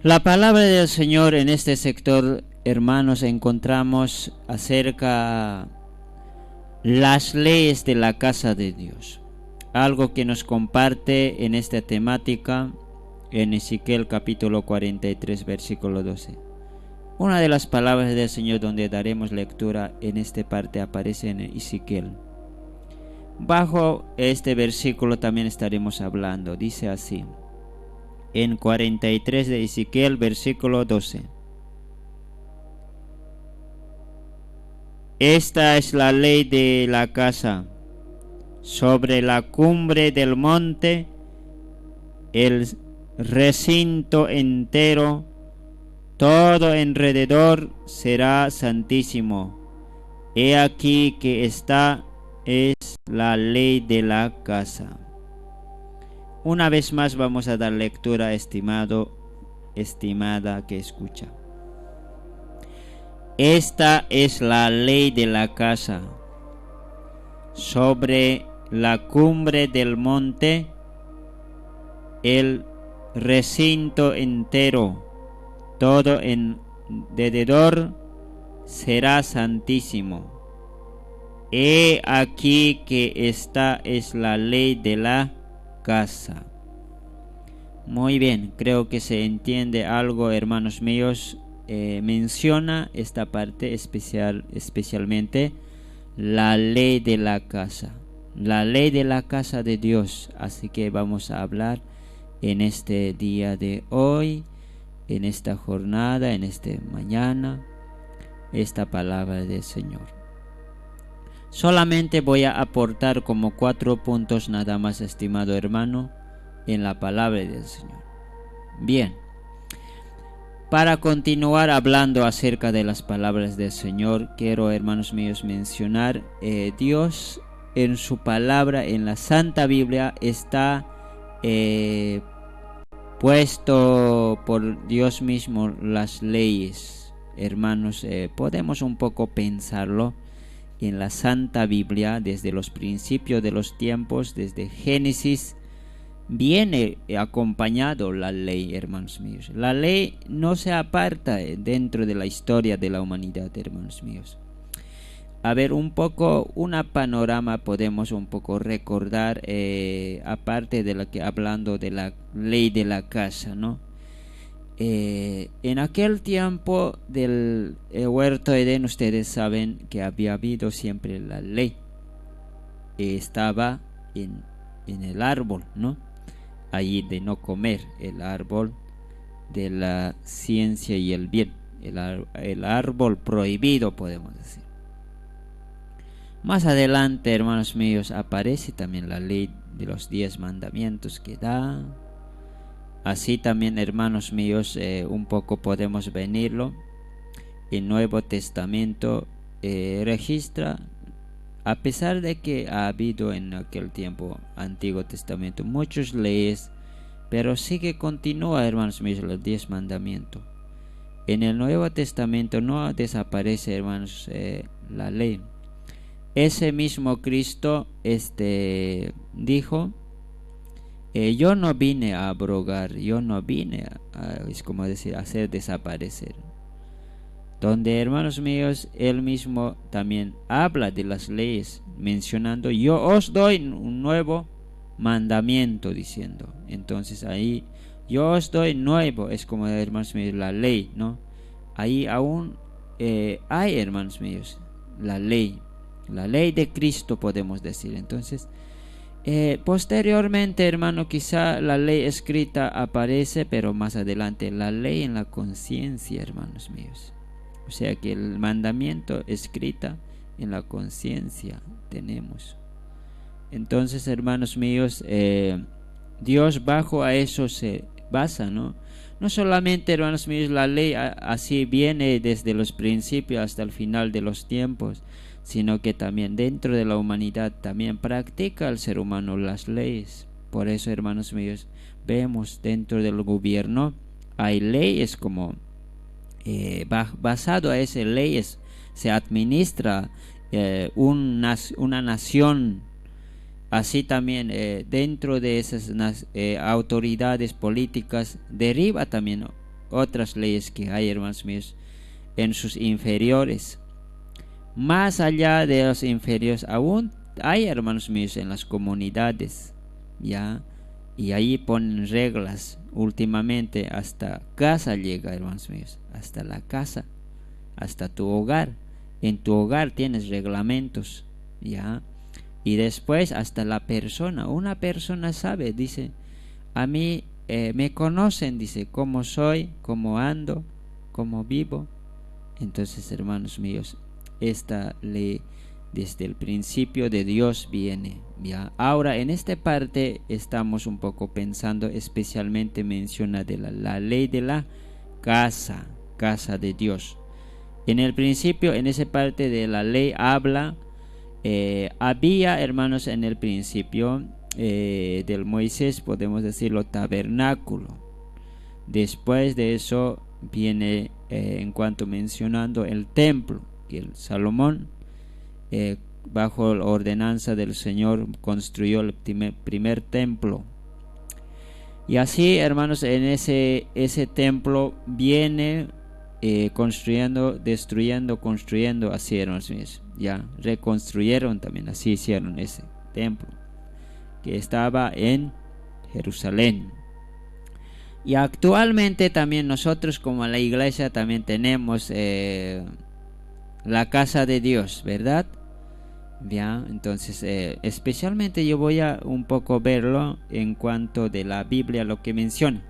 La palabra del Señor en este sector, hermanos, encontramos acerca las leyes de la casa de Dios. Algo que nos comparte en esta temática en Ezequiel capítulo 43 versículo 12. Una de las palabras del Señor donde daremos lectura en esta parte aparece en Ezequiel. Bajo este versículo también estaremos hablando. Dice así, en 43 de Ezequiel versículo 12. Esta es la ley de la casa. Sobre la cumbre del monte, el recinto entero, todo alrededor será santísimo. He aquí que esta es la ley de la casa. Una vez más vamos a dar lectura, estimado, estimada que escucha. Esta es la ley de la casa. Sobre la cumbre del monte, el recinto entero, todo alrededor será santísimo. He aquí que esta es la ley de la casa. Muy bien, creo que se entiende algo, hermanos míos. Menciona esta parte especialmente la ley de la casa, la ley de la casa de Dios. Así que vamos a hablar en este día de hoy, en esta jornada, en esta mañana, esta palabra del Señor. Solamente voy a aportar como 4 puntos nada más, estimado hermano, en la palabra del Señor. Bien, para continuar hablando acerca de las palabras del Señor, quiero, hermanos míos, mencionar Dios en su palabra, en la Santa Biblia, está puesto por Dios mismo las leyes. Hermanos, podemos un poco pensarlo. En la Santa Biblia, desde los principios de los tiempos, desde Génesis, viene acompañado la ley, hermanos míos. La ley no se aparta dentro de la historia de la humanidad, hermanos míos. A ver, un poco, una panorama podemos un poco recordar, aparte de la que hablando de la ley de la casa, ¿no? En aquel tiempo del huerto de Edén, ustedes saben que había habido siempre la ley. Estaba en el árbol, ¿no? Allí de no comer, el árbol de la ciencia y el bien, el árbol prohibido, podemos decir. Más adelante, hermanos míos, aparece también la ley de los 10 mandamientos que da. Así también, hermanos míos, un poco podemos venirlo. El Nuevo Testamento registra, a pesar de que ha habido en aquel tiempo, Antiguo Testamento, muchas leyes, pero sí que continúa, hermanos míos, los 10 mandamientos. En el Nuevo Testamento no desaparece, hermanos, la ley. Ese mismo Cristo dijo, yo no vine a abrogar, yo no vine es como decir, a hacer desaparecer. Donde, hermanos míos, él mismo también habla de las leyes, mencionando, yo os doy un nuevo mandamiento, diciendo. Entonces ahí, yo os doy nuevo, es como, hermanos míos, la ley, ¿no? Ahí aún hay, hermanos míos, la ley de Cristo, podemos decir. Entonces, posteriormente, hermano, quizá la ley escrita aparece, pero más adelante la ley en la conciencia, hermanos míos. O sea que el mandamiento escrita en la conciencia tenemos. Entonces, hermanos míos, Dios bajo a eso se basa, ¿no? No solamente, hermanos míos, la ley así viene desde los principios hasta el final de los tiempos, sino que también dentro de la humanidad también practica el ser humano las leyes. Por eso, hermanos míos, vemos dentro del gobierno hay leyes como basado a esas leyes se administra una nación. Así también dentro de esas autoridades políticas deriva también otras leyes que hay, hermanos míos, en sus inferiores. Más allá de los inferiores, aún hay, hermanos míos, en las comunidades, ¿ya? Y ahí ponen reglas. Últimamente hasta casa llega, hermanos míos, hasta la casa, hasta tu hogar. En tu hogar tienes reglamentos, ¿ya? Y después hasta la persona, una persona sabe, dice, a mí me conocen, dice, cómo soy, cómo ando, cómo vivo. Entonces, hermanos míos, esta ley desde el principio de Dios viene, ¿ya? Ahora, en esta parte estamos un poco pensando, especialmente menciona de la ley de la casa de Dios. En el principio, en esa parte de la ley habla, había, hermanos, en el principio del Moisés, podemos decirlo, tabernáculo. Después de eso viene, en cuanto mencionando el templo, que el Salomón, bajo la ordenanza del Señor, construyó el primer templo. Y así, hermanos, en ese templo viene construyendo, destruyendo, construyendo, así, hermanos míos, ya reconstruyeron también, así hicieron ese templo que estaba en Jerusalén. Y actualmente también nosotros como la iglesia también tenemos la casa de Dios, ¿verdad? Ya, entonces especialmente yo voy a un poco verlo en cuanto de la Biblia, lo que menciona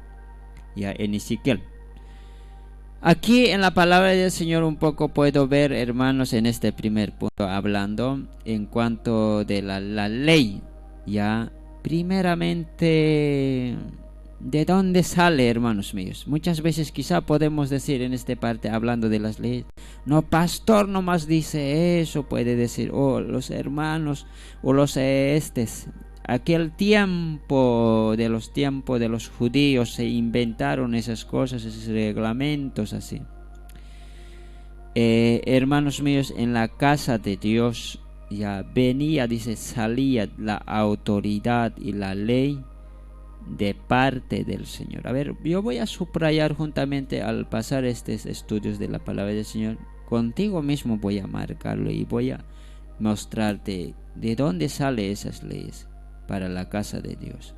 ya en Ezequiel. Aquí en la palabra del Señor un poco puedo ver, hermanos, en este primer punto hablando en cuanto de la ley, ya primeramente, ¿de dónde sale, hermanos míos? Muchas veces quizá podemos decir en esta parte hablando de las leyes, no, pastor nomás dice eso, puede decir, los hermanos o los aquel tiempo de los judíos se inventaron esas cosas, esos reglamentos así. Hermanos míos, en la casa de Dios ya venía, dice, salía la autoridad y la ley de parte del Señor. A ver, yo voy a subrayar juntamente al pasar estos estudios de la palabra del Señor, contigo mismo voy a marcarlo y voy a mostrarte de dónde salen esas leyes para la casa de Dios.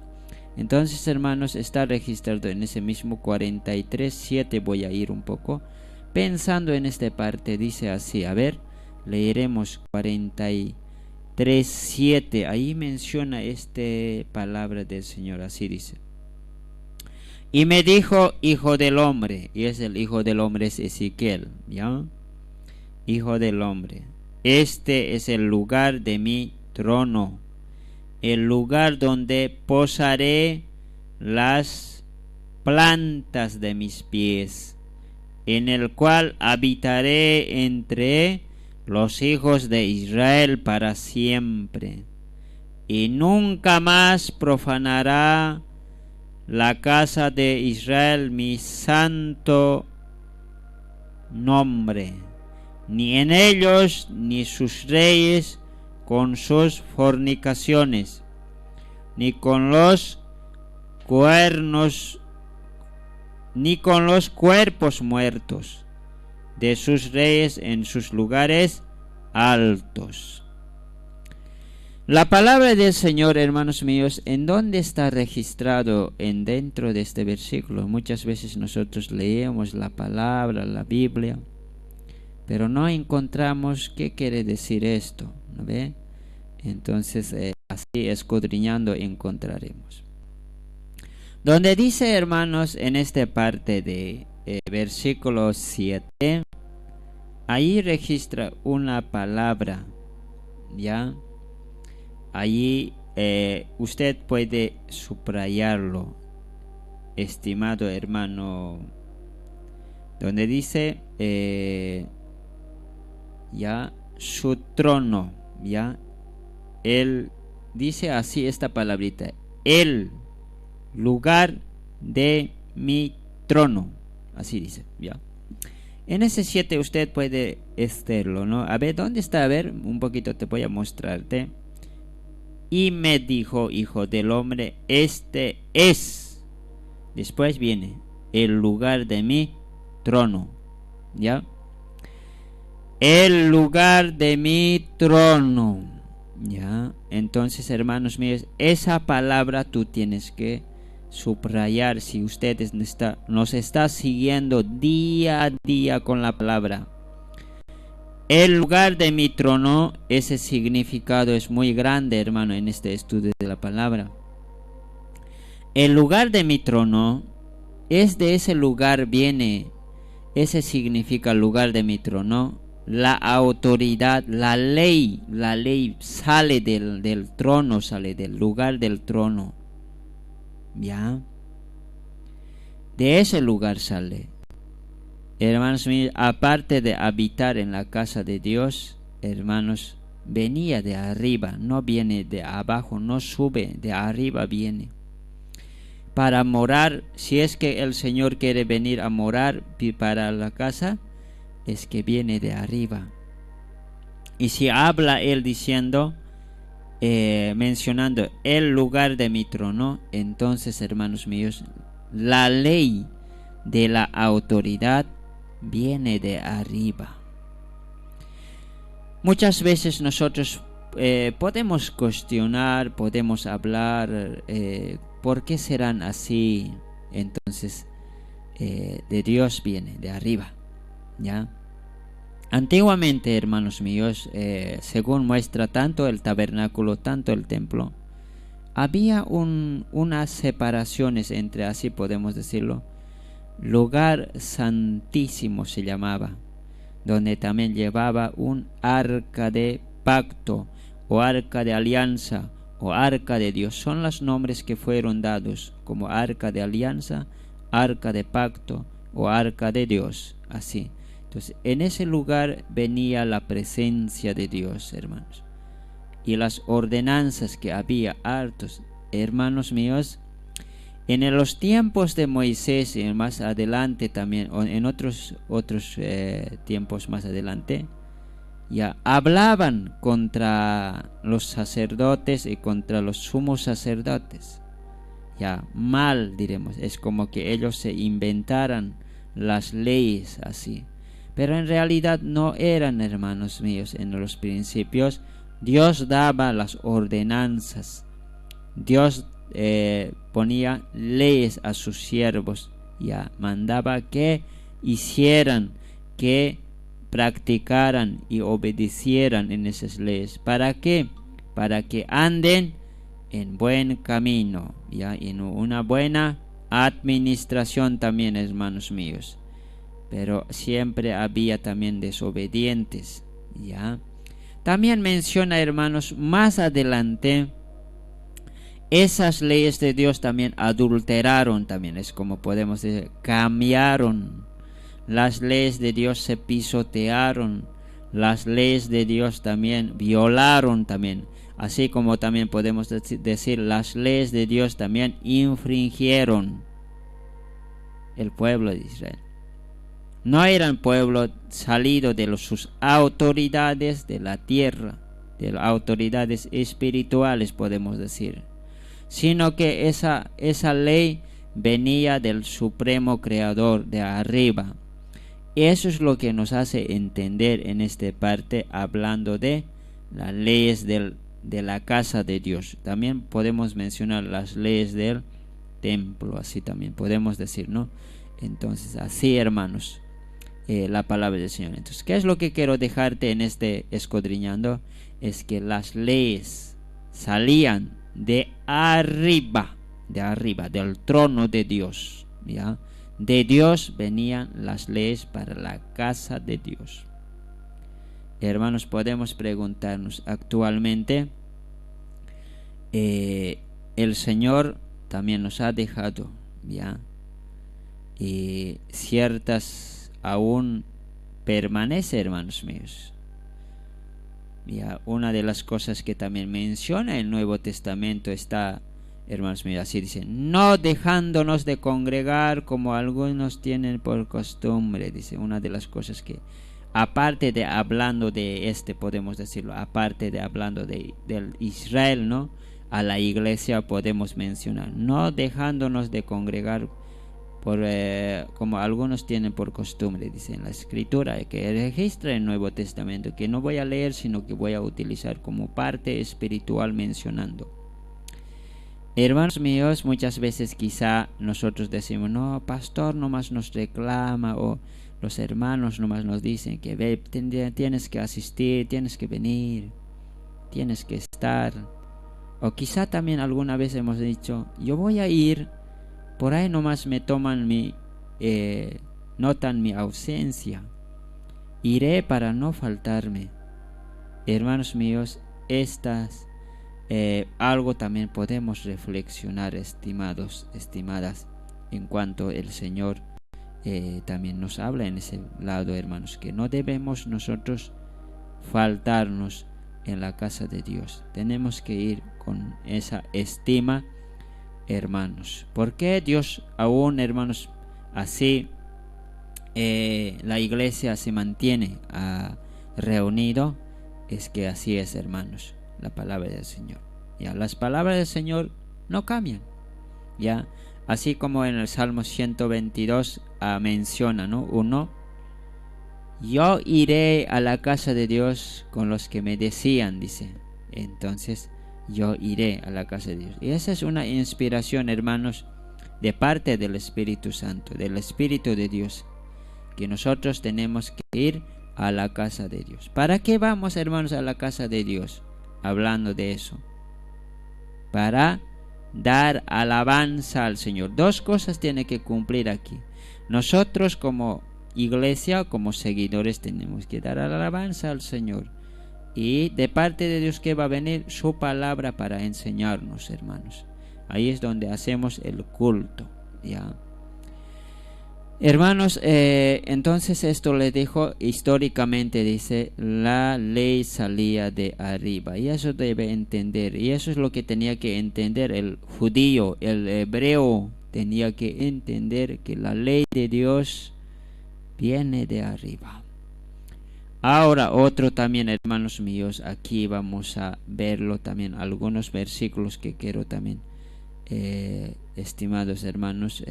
Entonces, hermanos, está registrado en ese mismo 43:7. Voy a ir un poco pensando en esta parte. Dice así, a ver, leeremos 43:7. Ahí menciona esta palabra del Señor, así dice: y me dijo, hijo del hombre, y es el hijo del hombre, es Ezequiel, ¿ya? Hijo del hombre, este es el lugar de mi trono, el lugar donde posaré las plantas de mis pies, en el cual habitaré entre los hijos de Israel para siempre, y nunca más profanará la casa de Israel mi santo nombre, ni en ellos ni sus reyes con sus fornicaciones, ni con los cuernos, ni con los cuerpos muertos de sus reyes en sus lugares altos. La palabra del Señor, hermanos míos, ¿en dónde está registrado dentro de este versículo? Muchas veces nosotros leemos la palabra, la Biblia, pero no encontramos qué quiere decir esto, ¿no ve? Entonces, así escudriñando encontraremos. Donde dice, hermanos, en esta parte de versículo 7, ahí registra una palabra, ¿ya? Allí usted puede subrayarlo, estimado hermano, donde dice ya su trono, ya él dice así esta palabrita, el lugar de mi trono, así dice, ya. En ese 7 usted puede estarlo, ¿no? A ver, ¿dónde está? A ver, un poquito te voy a mostrarte. Y me dijo, hijo del hombre, este es. Después viene, el lugar de mi trono. ¿Ya? El lugar de mi trono. ¿Ya? Entonces, hermanos míos, esa palabra tú tienes que subrayar. Si ustedes nos está siguiendo día a día con la palabra, el lugar de mi trono, ese significado es muy grande, hermano, en este estudio de la palabra. El lugar de mi trono, es de ese lugar viene, ese significa lugar de mi trono, la autoridad, la ley sale del trono, sale del lugar del trono. ¿Ya? De ese lugar sale. Hermanos míos, aparte de habitar en la casa de Dios, hermanos, venía de arriba, no viene de abajo, no sube, de arriba viene. Para morar, si es que el Señor quiere venir a morar para la casa, es que viene de arriba. Y si habla Él diciendo, mencionando el lugar de mi trono, entonces, hermanos míos, la ley de la autoridad viene de arriba. Muchas veces nosotros podemos cuestionar, podemos hablar, ¿por qué serán así? Entonces, de Dios viene, de arriba, ¿ya? Antiguamente, hermanos míos, según muestra tanto el tabernáculo, tanto el templo, había unas separaciones entre, así podemos decirlo, lugar santísimo se llamaba, donde también llevaba un arca de pacto, o arca de alianza, o arca de Dios. Son los nombres que fueron dados, como arca de alianza, arca de pacto, o arca de Dios, así. Entonces, en ese lugar venía la presencia de Dios, hermanos. Y las ordenanzas que había hartos, hermanos míos, en los tiempos de Moisés y más adelante también, o en otros tiempos más adelante, ya hablaban contra los sacerdotes y contra los sumos sacerdotes. Ya mal diremos, es como que ellos se inventaran las leyes así. Pero en realidad no eran, hermanos míos, en los principios. Dios daba las ordenanzas. Dios ponía leyes a sus siervos, ya mandaba que hicieran, que practicaran y obedecieran en esas leyes. ¿Para qué? Para que anden en buen camino, ya, en una buena administración también, hermanos míos. Pero siempre había también desobedientes, ya. También menciona, hermanos, más adelante, esas leyes de Dios también adulteraron, también es como podemos decir, cambiaron. Las leyes de Dios se pisotearon, las leyes de Dios también violaron también, así como también podemos decir, las leyes de Dios también infringieron el pueblo de Israel. No eran pueblo salido de sus autoridades de la tierra, de las autoridades espirituales podemos decir, sino que esa ley venía del Supremo Creador de arriba. Eso es lo que nos hace entender en esta parte, hablando de las leyes de la casa de Dios. También podemos mencionar las leyes del templo, así también podemos decir, ¿no? Entonces, así, hermanos, la palabra del Señor. Entonces, ¿qué es lo que quiero dejarte en este escudriñando? Es que las leyes salían de arriba, del trono de Dios, ¿ya? De Dios venían las leyes para la casa de Dios. Hermanos, podemos preguntarnos actualmente, el Señor también nos ha dejado, ¿ya? Y ciertas aún permanece, hermanos míos. Ya, una de las cosas que también menciona el Nuevo Testamento está, hermanos míos, así dice, no dejándonos de congregar como algunos tienen por costumbre, dice, una de las cosas que, aparte de hablando de podemos decirlo, aparte de hablando del Israel, ¿no? A la iglesia podemos mencionar, no dejándonos de congregar como algunos tienen por costumbre, dice en la escritura, que registra el Nuevo Testamento, que no voy a leer, sino que voy a utilizar como parte espiritual mencionando. Hermanos míos, muchas veces quizá nosotros decimos, no, pastor nomás nos reclama, o los hermanos nomás nos dicen que ve, tienes que asistir, tienes que venir, tienes que estar. O quizá también alguna vez hemos dicho, yo voy a ir, por ahí nomás me toman notan mi ausencia, iré para no faltarme. Hermanos míos, algo también podemos reflexionar, estimados, estimadas, en cuanto el Señor también nos habla en ese lado, hermanos, que no debemos nosotros faltarnos en la casa de Dios. Tenemos que ir con esa estima, hermanos. ¿Por qué Dios aún, hermanos, así la iglesia se mantiene reunido? Es que así es, hermanos, la palabra del Señor. Ya, las palabras del Señor no cambian. Ya, así como en el Salmo 122 menciona, ¿no? Uno, yo iré a la casa de Dios con los que me decían, dice. Entonces, yo iré a la casa de Dios. Y esa es una inspiración, hermanos, de parte del Espíritu Santo, del Espíritu de Dios, que nosotros tenemos que ir a la casa de Dios. ¿Para qué vamos, hermanos, a la casa de Dios? Hablando de eso, para dar alabanza al Señor. Dos cosas tiene que cumplir aquí. Nosotros como iglesia, como seguidores, tenemos que dar alabanza al Señor, y de parte de Dios que va a venir su palabra para enseñarnos, hermanos. Ahí es donde hacemos el culto, ya. Hermanos, entonces esto le dijo históricamente, dice, la ley salía de arriba, y eso debe entender, y eso es lo que tenía que entender el judío, el hebreo, tenía que entender que la ley de Dios viene de arriba. Ahora otro también, hermanos míos, aquí vamos a verlo también, algunos versículos que quiero también, estimados hermanos,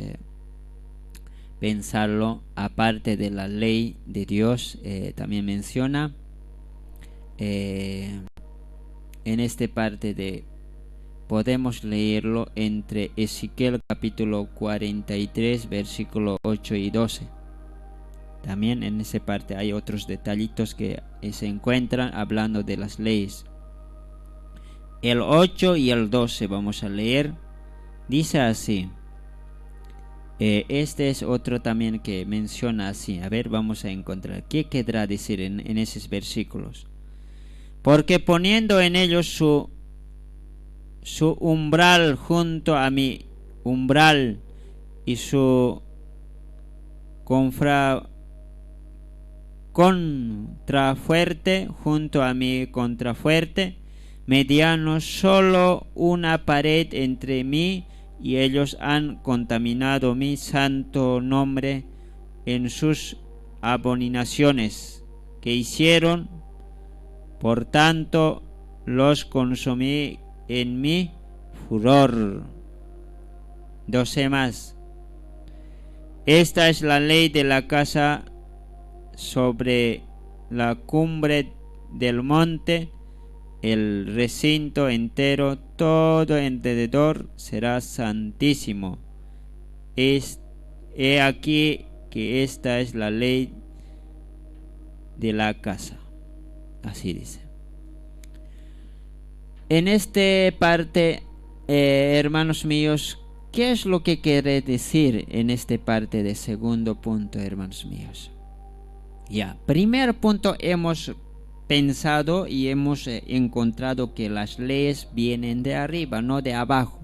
pensarlo, aparte de la ley de Dios. También menciona en esta parte podemos leerlo entre Ezequiel capítulo 43 versículo 8 y 12. También en esa parte hay otros detallitos que se encuentran hablando de las leyes. El 8 y el 12 vamos a leer. Dice así. Este es otro también que menciona así. A ver, vamos a encontrar. ¿Qué querrá decir en esos versículos? Porque poniendo en ellos su umbral junto a mi umbral, y su contrafuerte junto a mi contrafuerte, mediano solo una pared entre mí y ellos, han contaminado mi santo nombre en sus abominaciones que hicieron. Por tanto, los consumí en mi furor. 12 más. Esta es la ley de la casa sobre la cumbre del monte, el recinto entero, todo alrededor será santísimo. He aquí que esta es la ley de la casa. Así dice. En esta parte, hermanos míos, ¿qué es lo que quiere decir en esta parte de segundo punto, hermanos míos? Ya, primer punto, hemos pensado y hemos encontrado que las leyes vienen de arriba, no de abajo.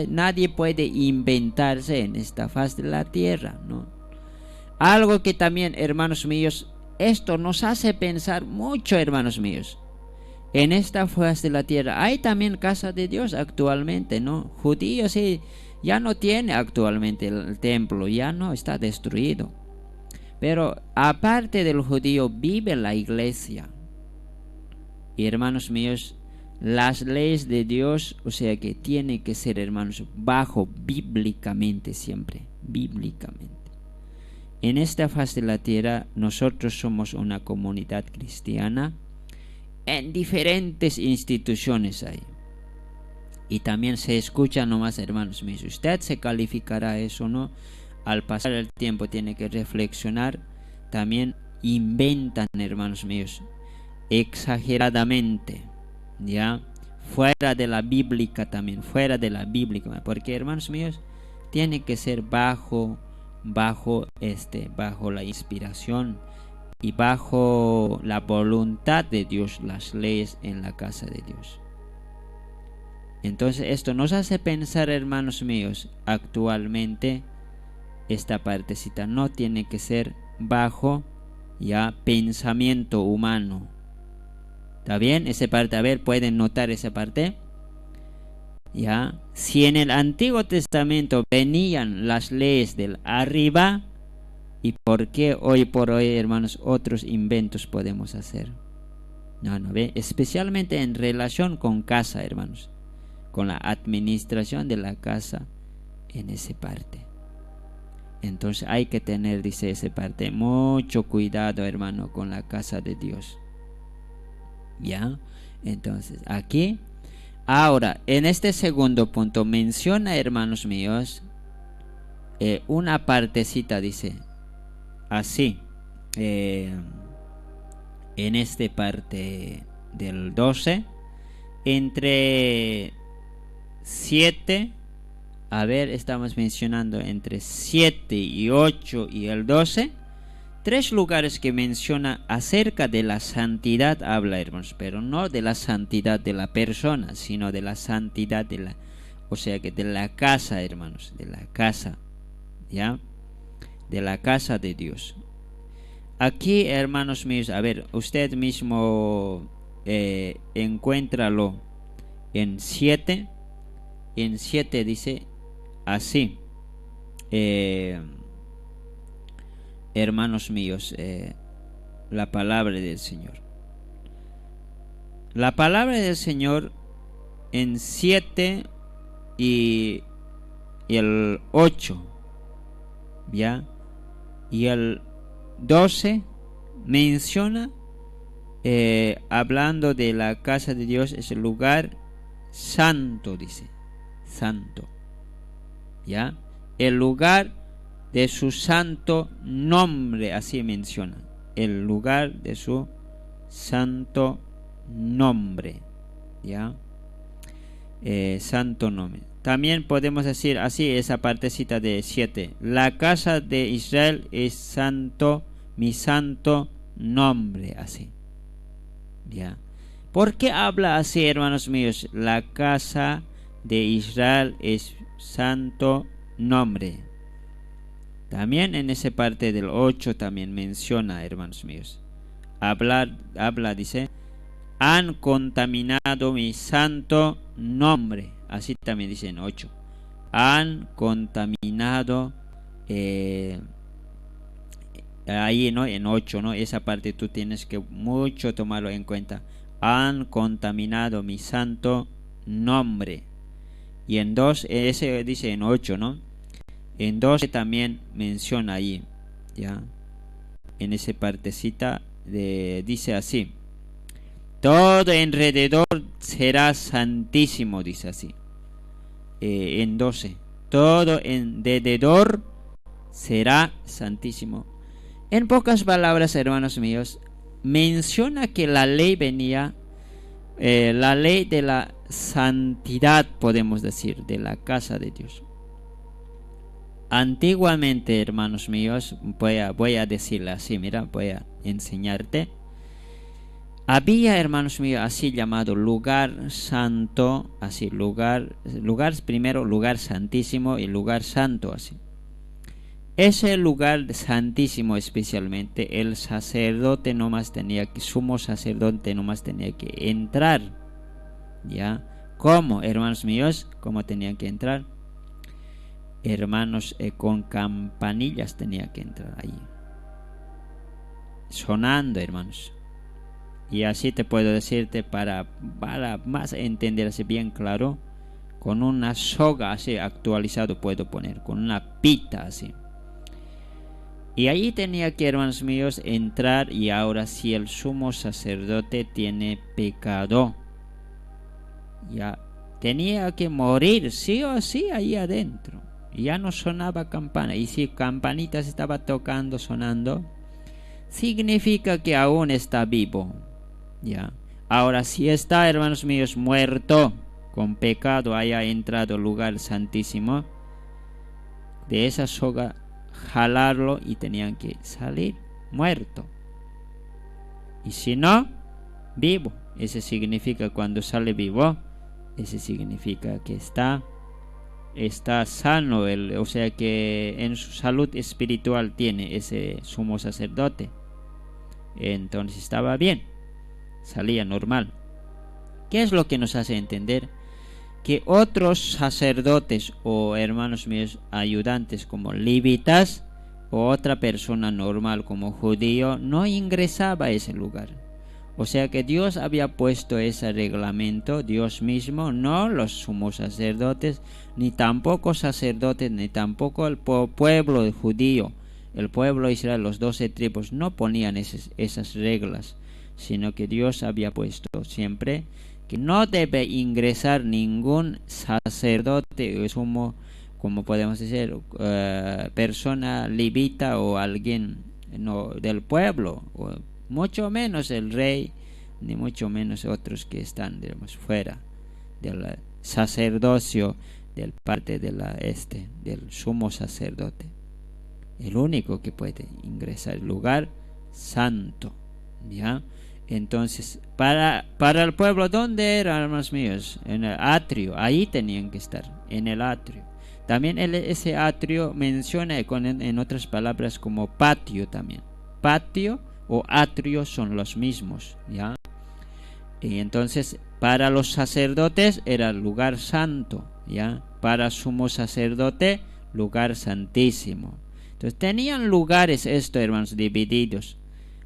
Nadie puede inventarse en esta faz de la tierra, ¿no? Algo que también, hermanos míos, esto nos hace pensar mucho, hermanos míos. En esta faz de la tierra hay también casa de Dios actualmente, ¿no? Judíos sí, ya no tiene actualmente el templo, ya no, está destruido. Pero aparte del judío vive la iglesia. Y hermanos míos, las leyes de Dios, o sea que tiene que ser, hermanos, bajo bíblicamente siempre, bíblicamente. En esta faz de la tierra nosotros somos una comunidad cristiana en diferentes instituciones hay. Y también se escucha nomás, hermanos míos. Usted se calificará eso, ¿no? Al pasar el tiempo tiene que reflexionar. También inventan, hermanos míos, exageradamente, ¿ya? Fuera de la bíblica también, fuera de la bíblica. Porque, hermanos míos, tiene que ser bajo la inspiración y bajo la voluntad de Dios, las leyes en la casa de Dios. Entonces esto nos hace pensar, hermanos míos, actualmente esta partecita no tiene que ser bajo ya pensamiento humano. ¿Está bien? Esa parte, a ver, ¿pueden notar esa parte? Ya, si en el Antiguo Testamento venían las leyes del arriba, ¿y por qué hoy por hoy, hermanos, otros inventos podemos hacer? No, ve, especialmente en relación con casa, hermanos, con la administración de la casa en esa parte. Entonces hay que tener, dice esa parte, mucho cuidado, hermano, con la casa de Dios. ¿Ya? Entonces aquí, ahora, en este segundo punto menciona, hermanos míos, una partecita, dice así, en esta parte del 12, entre 7, a ver, estamos mencionando entre 7 y 8 y el 12, 3 lugares que menciona acerca de la santidad habla, hermanos, pero no de la santidad de la persona, sino de la santidad de la, o sea que de la casa, hermanos, de la casa, ¿ya? De la casa de Dios. Aquí, hermanos míos, a ver, usted mismo encuéntralo en 7. En 7 dice así, hermanos míos, la palabra del Señor. La palabra del Señor en 7 y el 8, ¿ya? Y el 12 menciona, hablando de la casa de Dios, es el lugar santo, dice, santo, ¿ya? El lugar de su santo nombre, así menciona, el lugar de su santo nombre, ¿ya? Santo nombre. También podemos decir así, esa partecita de 7, la casa de Israel es santo, mi santo nombre, así, ¿ya? ¿Por qué habla así, hermanos míos? La casa de Israel es santo nombre. También en esa parte del 8 también menciona, hermanos míos, habla, dice, han contaminado mi santo nombre. Así también dice en 8. Han contaminado, ahí, ¿no? En 8, ¿no? Esa parte tú tienes que mucho tomarlo en cuenta. Han contaminado mi santo nombre. Y en 2, ese dice en 8, ¿no? En 12 también menciona ahí, ¿ya? En esa partecita dice así, todo alrededor será santísimo, dice así, en 12, todo alrededor será santísimo. En pocas palabras, hermanos míos, menciona que la ley venía, la ley de la santidad, podemos decir, de la casa de Dios. Antiguamente, hermanos míos, voy a decirle así, mira, voy a enseñarte. Había, hermanos míos, así llamado lugar santo, así lugar primero, lugar santísimo y lugar santo, así. Ese lugar santísimo, especialmente, el sacerdote nomás tenía que, sumo sacerdote nomás tenía que entrar, ¿ya? ¿Cómo, hermanos míos? ¿Cómo tenían que entrar? Hermanos, con campanillas tenía que entrar allí, sonando, hermanos. Y así te puedo decirte para más entenderse bien claro, con una soga así actualizado puedo poner, con una pita así. Y ahí tenía que, hermanos míos, entrar. Y ahora si el sumo sacerdote tiene pecado, ya tenía que morir sí o sí ahí adentro. Ya no sonaba campana. Y si campanitas estaba tocando, sonando, significa que aún está vivo. Ya. Ahora si está, hermanos míos, muerto, con pecado, haya entrado al lugar santísimo, de esa soga jalarlo y tenían que salir muerto. Y si no, vivo. Ese significa, cuando sale vivo, ese significa que está sano, o sea que en su salud espiritual tiene ese sumo sacerdote. Entonces estaba bien, salía normal. ¿Qué es lo que nos hace entender? Que otros sacerdotes o, hermanos míos, ayudantes como levitas o otra persona normal como judío no ingresaba a ese lugar. O sea que Dios había puesto ese reglamento, Dios mismo, no los sumos sacerdotes, ni tampoco sacerdotes, ni tampoco el pueblo judío. El pueblo de Israel, los 12 tribus, no ponían esas reglas, sino que Dios había puesto siempre que no debe ingresar ningún sacerdote o sumo, como podemos decir, persona levita o alguien del pueblo, o mucho menos el rey, ni mucho menos otros que están, digamos, fuera del sacerdocio del parte de del sumo sacerdote. El único que puede ingresar al lugar santo, ¿ya? Entonces, para el pueblo, ¿dónde eran, hermanos míos? En el atrio, ahí tenían que estar, en el atrio. También ese atrio menciona en otras palabras como patio también. Patio o atrio son los mismos, ¿ya? Y entonces, para los sacerdotes era lugar santo, ¿ya? Para sumo sacerdote, lugar santísimo. Entonces, tenían lugares hermanos, divididos.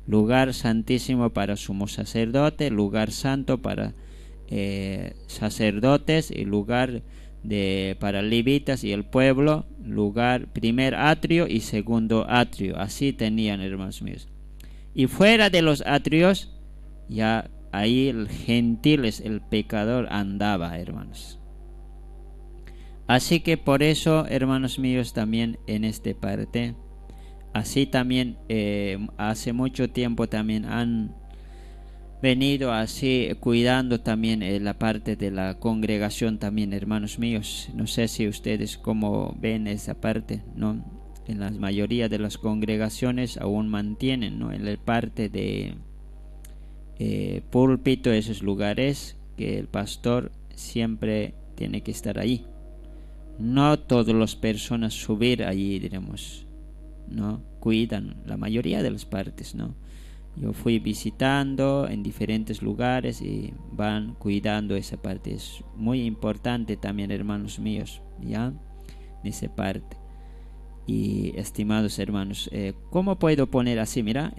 Lugar santísimo para sumo sacerdote, lugar santo para sacerdotes, y lugar para levitas y el pueblo, lugar primer atrio y segundo atrio. Así tenían, hermanos míos. Y fuera de los atrios, ya ahí el gentiles, el pecador, andaba, hermanos. Así que por eso, hermanos míos, también en esta parte, así también hace mucho tiempo también han venido así cuidando también la parte de la congregación también, hermanos míos. No sé si ustedes cómo ven esa parte, ¿no? En la mayoría de las congregaciones aún mantienen, ¿no?, en la parte de púlpito, esos lugares que el pastor siempre tiene que estar ahí. No todas las personas subir allí, diremos, ¿no? Cuidan la mayoría de las partes, ¿no? Yo fui visitando en diferentes lugares y van cuidando esa parte. Es muy importante también, hermanos míos, ¿ya? Esa parte. Y estimados hermanos, ¿cómo puedo poner así? Mira,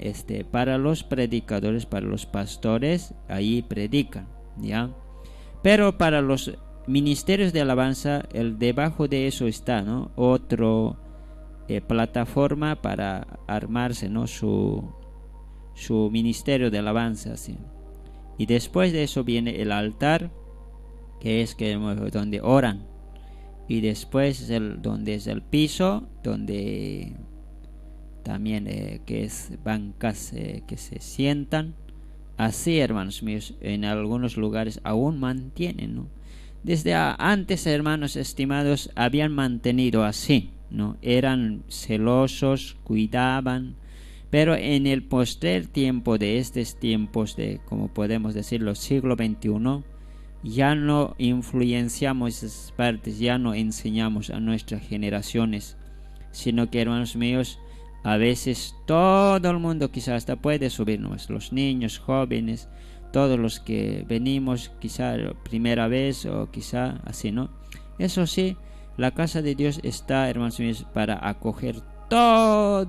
para los predicadores, para los pastores, ahí predican, ¿ya? Pero para los ministerios de alabanza, debajo de eso está, ¿no?, otro plataforma para armarse, ¿no?, su ministerio de alabanza, ¿sí? Y después de eso viene el altar, que es donde oran. Y después donde es el piso, donde también que es bancas que se sientan. Así, hermanos míos, en algunos lugares aún mantienen, ¿no? Desde antes, hermanos estimados, habían mantenido así, ¿no? Eran celosos, cuidaban. Pero en el postrer tiempo de estos tiempos de, como podemos decirlo, siglo XXI, ya no influenciamos esas partes, ya no enseñamos a nuestras generaciones, sino que, hermanos míos, a veces todo el mundo quizás hasta puede subirnos, los niños, jóvenes, todos los que venimos quizá primera vez o quizá así, ¿no? Eso sí, la casa de Dios está, hermanos míos, para acoger todas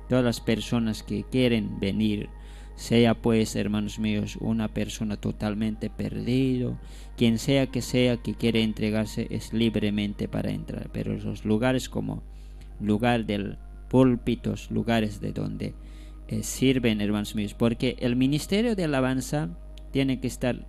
las personas que quieren venir, sea pues, hermanos míos, una persona totalmente perdido, quien sea que quiere entregarse es libremente para entrar, pero los lugares como lugar del púlpitos, lugares de donde sirven, hermanos míos, porque el ministerio de alabanza tiene que estar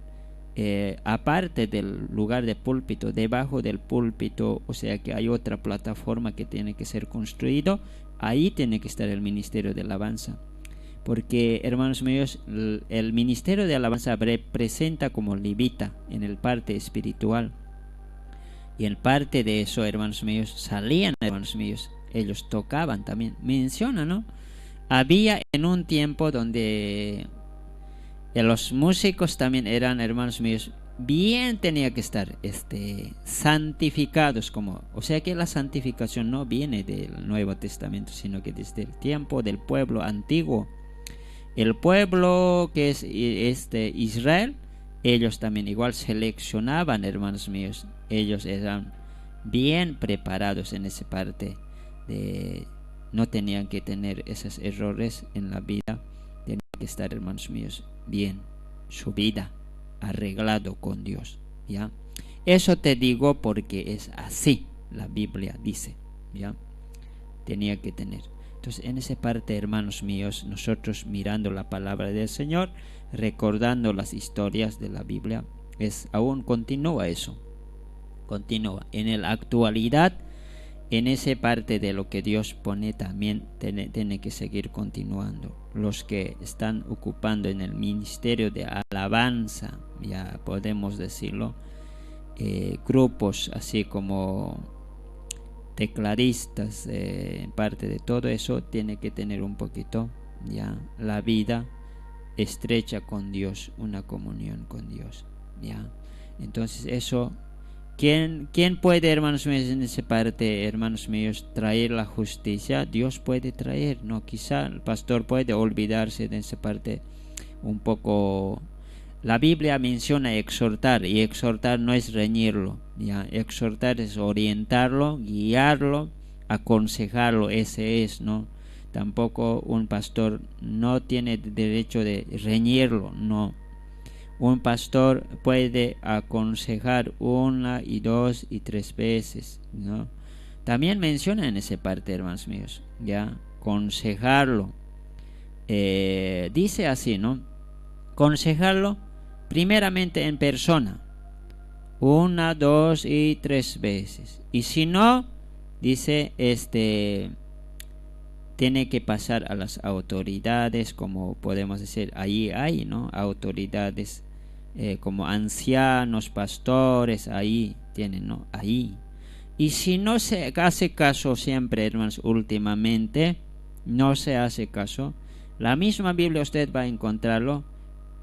aparte del lugar de púlpito, debajo del púlpito, o sea que hay otra plataforma que tiene que ser construido, ahí tiene que estar el ministerio de alabanza, porque, hermanos míos, el ministerio de alabanza representa como levita en el parte espiritual, y en parte de eso, hermanos míos, salían, hermanos míos, ellos tocaban también, menciona, ¿no? Había en un tiempo donde los músicos también eran, hermanos míos, bien tenía que estar santificados, como, o sea que la santificación no viene del Nuevo Testamento, sino que desde el tiempo del pueblo antiguo. El pueblo que es Israel, ellos también igual seleccionaban, hermanos míos, ellos eran bien preparados en esa parte de no tenían que tener esos errores en la vida, tenían que estar, hermanos míos, bien, su vida arreglado con Dios, ¿ya? Eso te digo porque es así, la Biblia dice, ¿ya? Tenía que tener. Entonces, en esa parte, hermanos míos, nosotros mirando la palabra del Señor, recordando las historias de la Biblia, aún continúa eso, continúa. En la actualidad, en esa parte de lo que Dios pone también tiene que seguir continuando. Los que están ocupando en el ministerio de alabanza, ya podemos decirlo, grupos así como tecladistas, parte de todo eso, tiene que tener un poquito ya la vida estrecha con Dios, una comunión con Dios, ya. Entonces eso, ¿quién puede, hermanos míos, en esa parte, hermanos míos, traer la justicia? Dios puede traer, no, quizá el pastor puede olvidarse de esa parte un poco. La Biblia menciona exhortar, y exhortar no es reñirlo, ¿ya? Exhortar es orientarlo, guiarlo, aconsejarlo, ese es, ¿no? Tampoco un pastor no tiene derecho de reñirlo, no. Un pastor puede aconsejar 1 y 2 y 3 veces, ¿no? También menciona en esa parte, hermanos míos, ¿ya? Aconsejarlo. Dice así, ¿no? Aconsejarlo primeramente en persona, 1, 2 y 3 veces. Y si no, dice, tiene que pasar a las autoridades, como podemos decir, ahí hay, ¿no? Autoridades como ancianos, pastores, ahí tienen, ¿no? Ahí. Y si no se hace caso siempre, hermanos, últimamente, no se hace caso, la misma Biblia usted va a encontrarlo,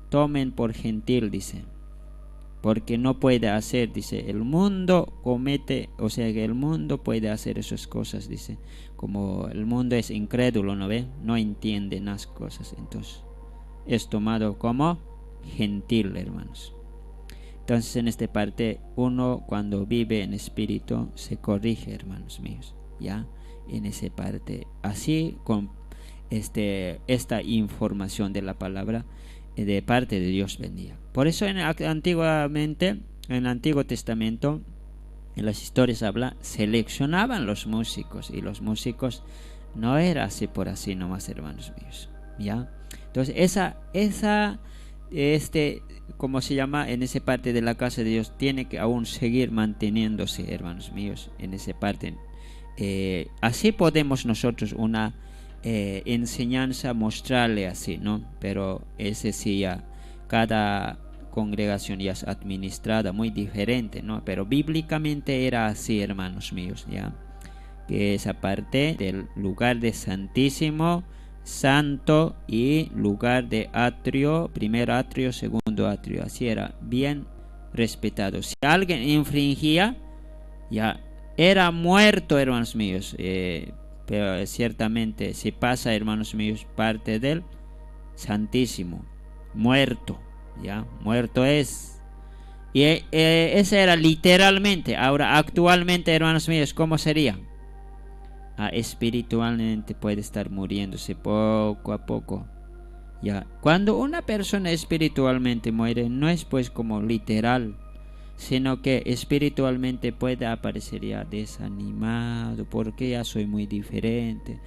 tomen por gentil, dice, porque no puede hacer, dice, el mundo comete, o sea que el mundo puede hacer esas cosas, dice, como el mundo es incrédulo, ¿no ve? No entiende las cosas, entonces es tomado como gentil, hermanos. Entonces en esta parte, uno cuando vive en espíritu se corrige, hermanos míos, ya, en esa parte, así con esta información de la palabra de parte de Dios vendía. Por eso antiguamente, en el Antiguo Testamento, en las historias habla, seleccionaban los músicos, y los músicos no era así por así nomás, hermanos míos, ¿ya? Entonces como se llama, en esa parte de la casa de Dios, tiene que aún seguir manteniéndose, hermanos míos, en esa parte. Así podemos nosotros una enseñanza mostrarle así, ¿no? Pero ese sí ya, cada congregación ya es administrada muy diferente, ¿no? Pero bíblicamente era así, hermanos míos, ya, que esa parte del lugar de santísimo, santo, y lugar de atrio, primer atrio, segundo atrio, así era bien respetado. Si alguien infringía, ya era muerto, hermanos míos, pero ciertamente si pasa, hermanos míos, parte del santísimo, muerto, ya, muerto es. Y ese era literalmente. Ahora actualmente, hermanos míos, ¿cómo sería? Espiritualmente puede estar muriéndose poco a poco, Ya, cuando una persona espiritualmente muere, no es pues como literal, sino que espiritualmente puede aparecer ya desanimado, porque ya soy muy diferente,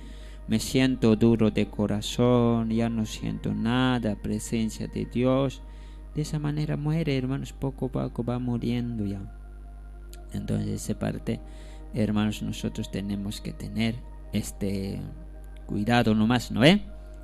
me siento duro de corazón, ya no siento nada, presencia de Dios. De esa manera muere, hermanos, poco a poco va muriendo ya. Entonces, esa parte, hermanos, nosotros tenemos que tener este cuidado nomás, ¿no ve?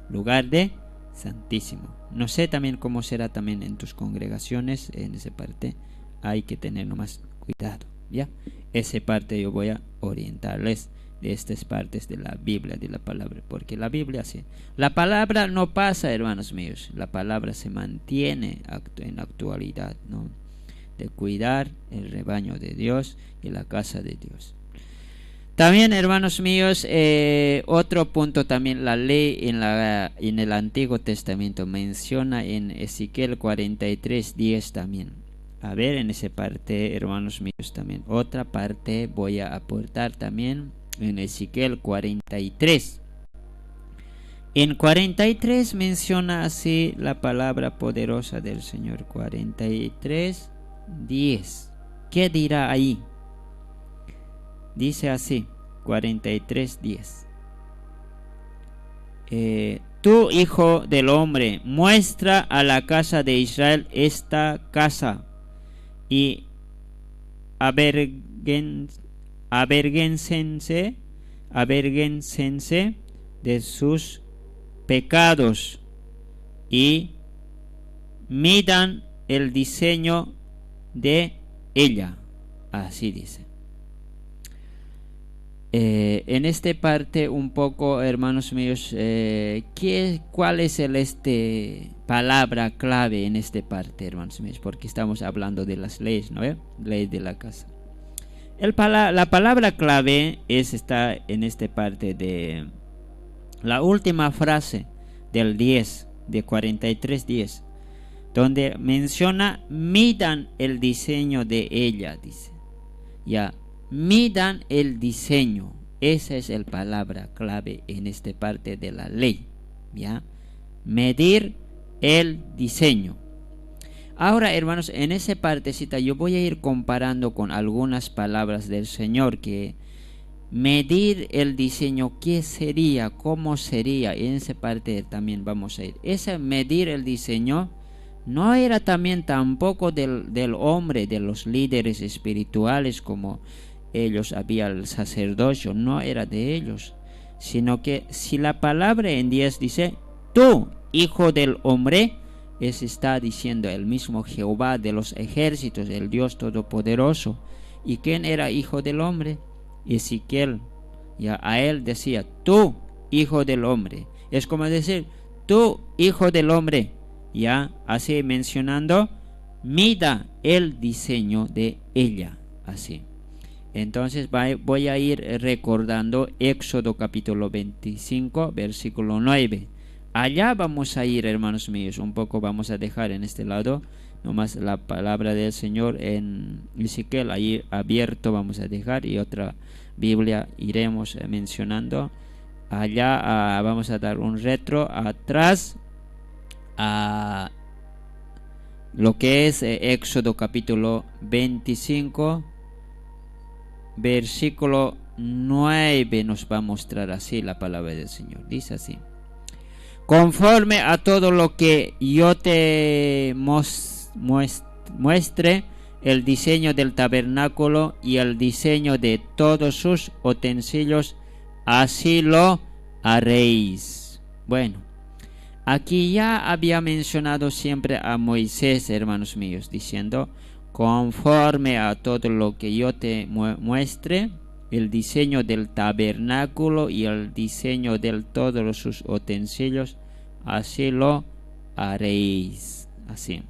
Lugar de santísimo. No sé también cómo será también en tus congregaciones, en esa parte hay que tener nomás cuidado, ¿ya? Esa parte yo voy a orientarles de estas partes de la Biblia, de la palabra, porque la Biblia sí, la palabra no pasa, hermanos míos, la palabra se mantiene en la actualidad, ¿no? De cuidar el rebaño de Dios y la casa de Dios. También, hermanos míos, otro punto también, la ley en el Antiguo Testamento menciona en Ezequiel 43:10 también. A ver, en esa parte, hermanos míos, también. Otra parte voy a aportar también en Ezequiel 43. En 43 menciona así la palabra poderosa del Señor. 43:10. ¿Qué dirá ahí? Dice así, 43:10. Tú, hijo del hombre, muestra a la casa de Israel esta casa y avergüéncense de sus pecados y midan el diseño de ella. Así dice. En esta parte un poco, hermanos míos, ¿cuál es palabra clave en esta parte, hermanos míos? Porque estamos hablando de las leyes, ¿no? Leyes de la casa. La palabra clave está en esta parte de la última frase del 10, de 43:10, donde menciona midan el diseño de ella, dice. Ya. Midan el diseño. Esa es la palabra clave en esta parte de la ley, ¿ya? Medir el diseño. Ahora, hermanos, en esa partecita yo voy a ir comparando con algunas palabras del Señor, que medir el diseño, ¿qué sería? ¿Cómo sería? En esa parte también vamos a ir. Ese medir el diseño no era también tampoco del hombre, de los líderes espirituales, como ellos había el sacerdocio, no era de ellos, sino que si la palabra en 10 dice, tú, hijo del hombre, está diciendo el mismo Jehová de los ejércitos, el Dios todopoderoso. ¿Y quién era hijo del hombre? Ezequiel. Ya a él decía, tú, hijo del hombre. Es como decir, tú, hijo del hombre. Ya así mencionando, mida el diseño de ella. Así. Entonces voy a ir recordando Éxodo capítulo 25, versículo 9. Allá vamos a ir, hermanos míos, un poco vamos a dejar en este lado, nomás la palabra del Señor en Ezequiel, ahí abierto vamos a dejar, y otra Biblia iremos mencionando. Allá vamos a dar un retro atrás a lo que es Éxodo capítulo 25, versículo 9 nos va a mostrar así la palabra del Señor. Dice así: conforme a todo lo que yo te muestre, el diseño del tabernáculo y el diseño de todos sus utensilios, así lo haréis. Bueno, aquí ya había mencionado siempre a Moisés, hermanos míos, diciendo: conforme a todo lo que yo te muestre, el diseño del tabernáculo y el diseño de todos sus utensilios, así lo haréis. Así.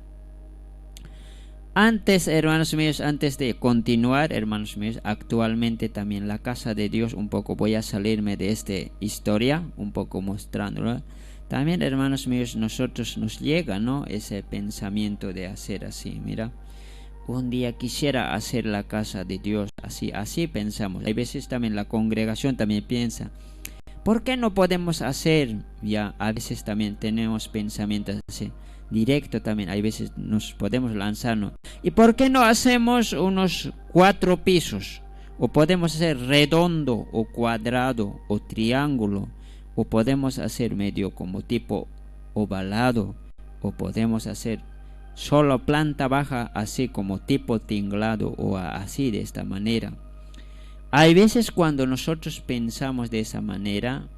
Antes, hermanos míos, antes de continuar, hermanos míos, actualmente también la casa de Dios, un poco voy a salirme de esta historia, un poco mostrándola. También, hermanos míos, nosotros nos llega, ¿no?, ese pensamiento de hacer así. Mira, un día quisiera hacer la casa de Dios así pensamos. Hay veces también la congregación también piensa, ¿Por qué no podemos hacer? Ya a veces también tenemos pensamientos así, directo también, hay veces nos podemos lanzarnos. ¿Y por qué no hacemos unos 4 pisos? O podemos hacer redondo, o cuadrado, o triángulo, o podemos hacer medio como tipo ovalado, o podemos hacer solo planta baja, así como tipo tinglado, o así de esta manera. Hay veces cuando nosotros pensamos de esa manera,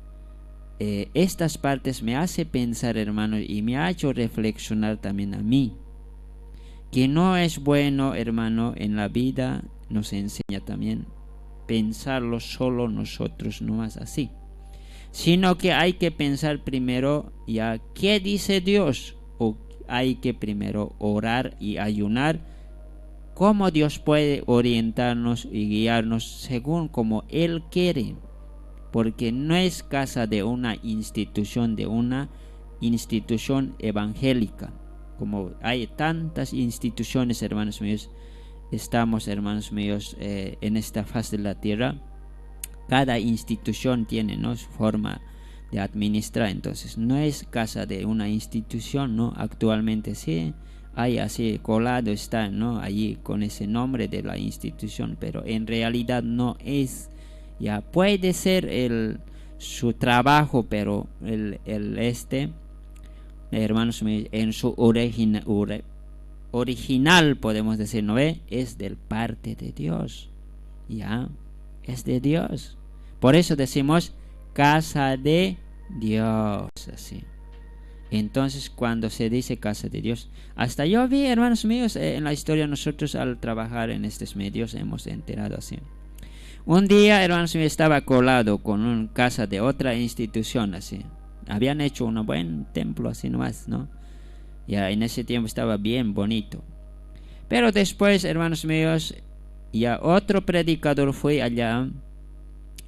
estas partes me hace pensar, hermanos, y me ha hecho reflexionar también a mí, que no es bueno, hermano, en la vida nos enseña también pensarlo solo nosotros, no más así, sino que hay que pensar primero ya qué dice Dios, o hay que primero orar y ayunar, cómo Dios puede orientarnos y guiarnos según como Él quiere, porque no es casa de una institución evangélica, como hay tantas instituciones, hermanos míos. Estamos, hermanos míos, en esta faz de la tierra. Cada institución tiene, ¿no?, su forma de administrar. Entonces no es casa de una institución, ¿no? Actualmente sí hay así colado, está, ¿no?, allí con ese nombre de la institución, pero en realidad no es. Ya puede ser su trabajo, pero hermanos míos, en su original podemos decir, ¿no ve? Es del parte de Dios. Ya, es de Dios. Por eso decimos casa de Dios, así. Entonces, cuando se dice casa de Dios, hasta yo vi, hermanos míos, en la historia, nosotros al trabajar en estos medios hemos enterado así. Un día, hermanos míos, estaba colado con una casa de otra institución, así. Habían hecho un buen templo, así nomás, ¿no? Ya en ese tiempo estaba bien bonito. Pero después, hermanos míos, ya otro predicador fue allá